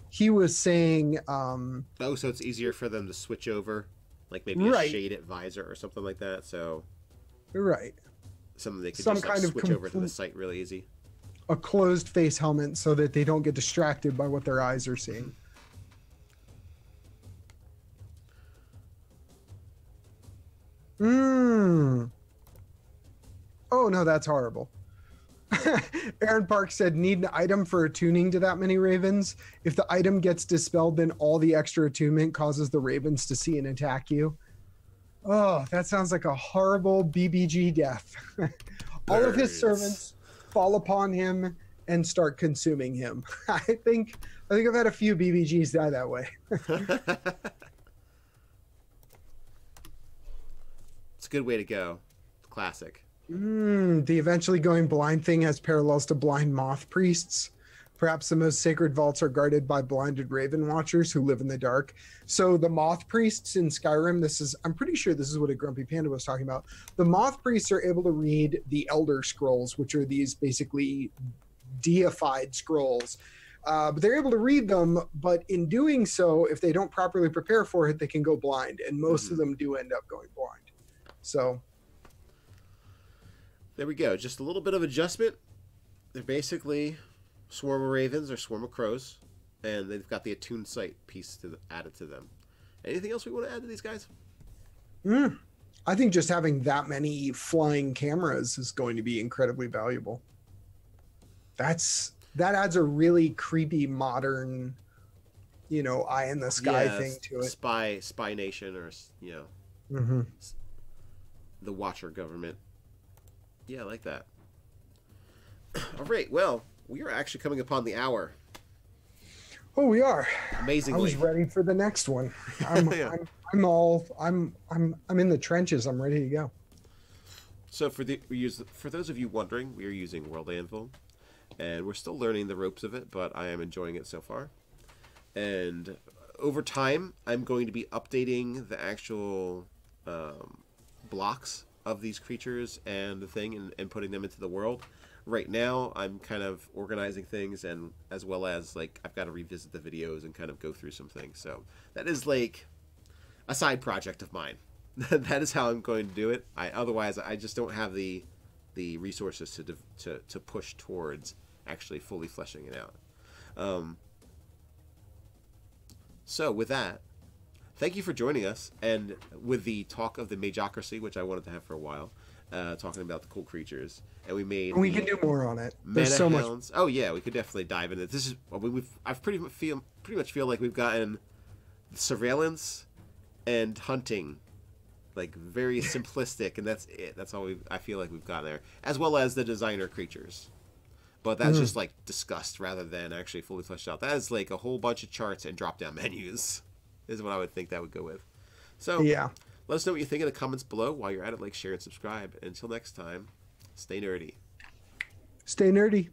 He was saying... oh, so it's easier for them to switch over? Like maybe a shaded visor or something like that? So... Right. Something they could Some just kind of switch over to the site really easy. A closed face helmet so that they don't get distracted by what their eyes are seeing. Oh no, that's horrible. Aaron Park said, need an item for attuning to that many ravens. If the item gets dispelled, then all the extra attunement causes the ravens to see and attack you. Oh, that sounds like a horrible BBG death. All of his servants fall upon him and start consuming him. I think I've had a few BBGs die that way. It's a good way to go. Classic. The eventually going blind thing has parallels to blind moth priests. Perhaps the most sacred vaults are guarded by blinded raven watchers who live in the dark. So the moth priests in Skyrim, I'm pretty sure this is what a Grumpy Panda was talking about. The moth priests are able to read the Elder Scrolls, which are these basically deified scrolls. But they're able to read them, but in doing so, if they don't properly prepare for it, they can go blind. And most of them do end up going blind. So there we go. Just a little bit of adjustment. They're basically swarm of ravens or swarm of crows, and they've got the attuned sight piece added to them. Anything else we want to add to these guys? I think just having that many flying cameras is going to be incredibly valuable. That adds a really creepy modern, eye in the sky thing to it. Spy nation, or the Watcher government. Yeah, I like that. All right, well, we are actually coming upon the hour. Oh, we are. Amazingly. I was ready for the next one. I'm in the trenches. I'm ready to go. So for those of you wondering, we are using World Anvil, and we're still learning the ropes of it, but I am enjoying it so far. And over time, I'm going to be updating the actual blocks of these creatures and the thing, and putting them into the world. Right now, I'm kind of organizing things, and as well as I've got to revisit the videos and kind of go through some things. So that is like a side project of mine. That is how I'm going to do it. Otherwise, I just don't have the resources to push towards actually fully fleshing it out. So with that, thank you for joining us, and with the talk of the Mageocracy, which I wanted to have for a while, talking about the cool creatures, and we can do more on it. There's so much. Oh yeah, we could definitely dive into this. I've pretty much feel like we've gotten surveillance and hunting, very simplistic, and that's it. That's all I feel like we've got there, as well as the designer creatures. But that's just discussed rather than actually fully fleshed out. That is a whole bunch of charts and drop down menus, is what I would think that would go with. So yeah, let us know what you think in the comments below. While you're at it, share, and subscribe. Until next time, stay nerdy. Stay nerdy.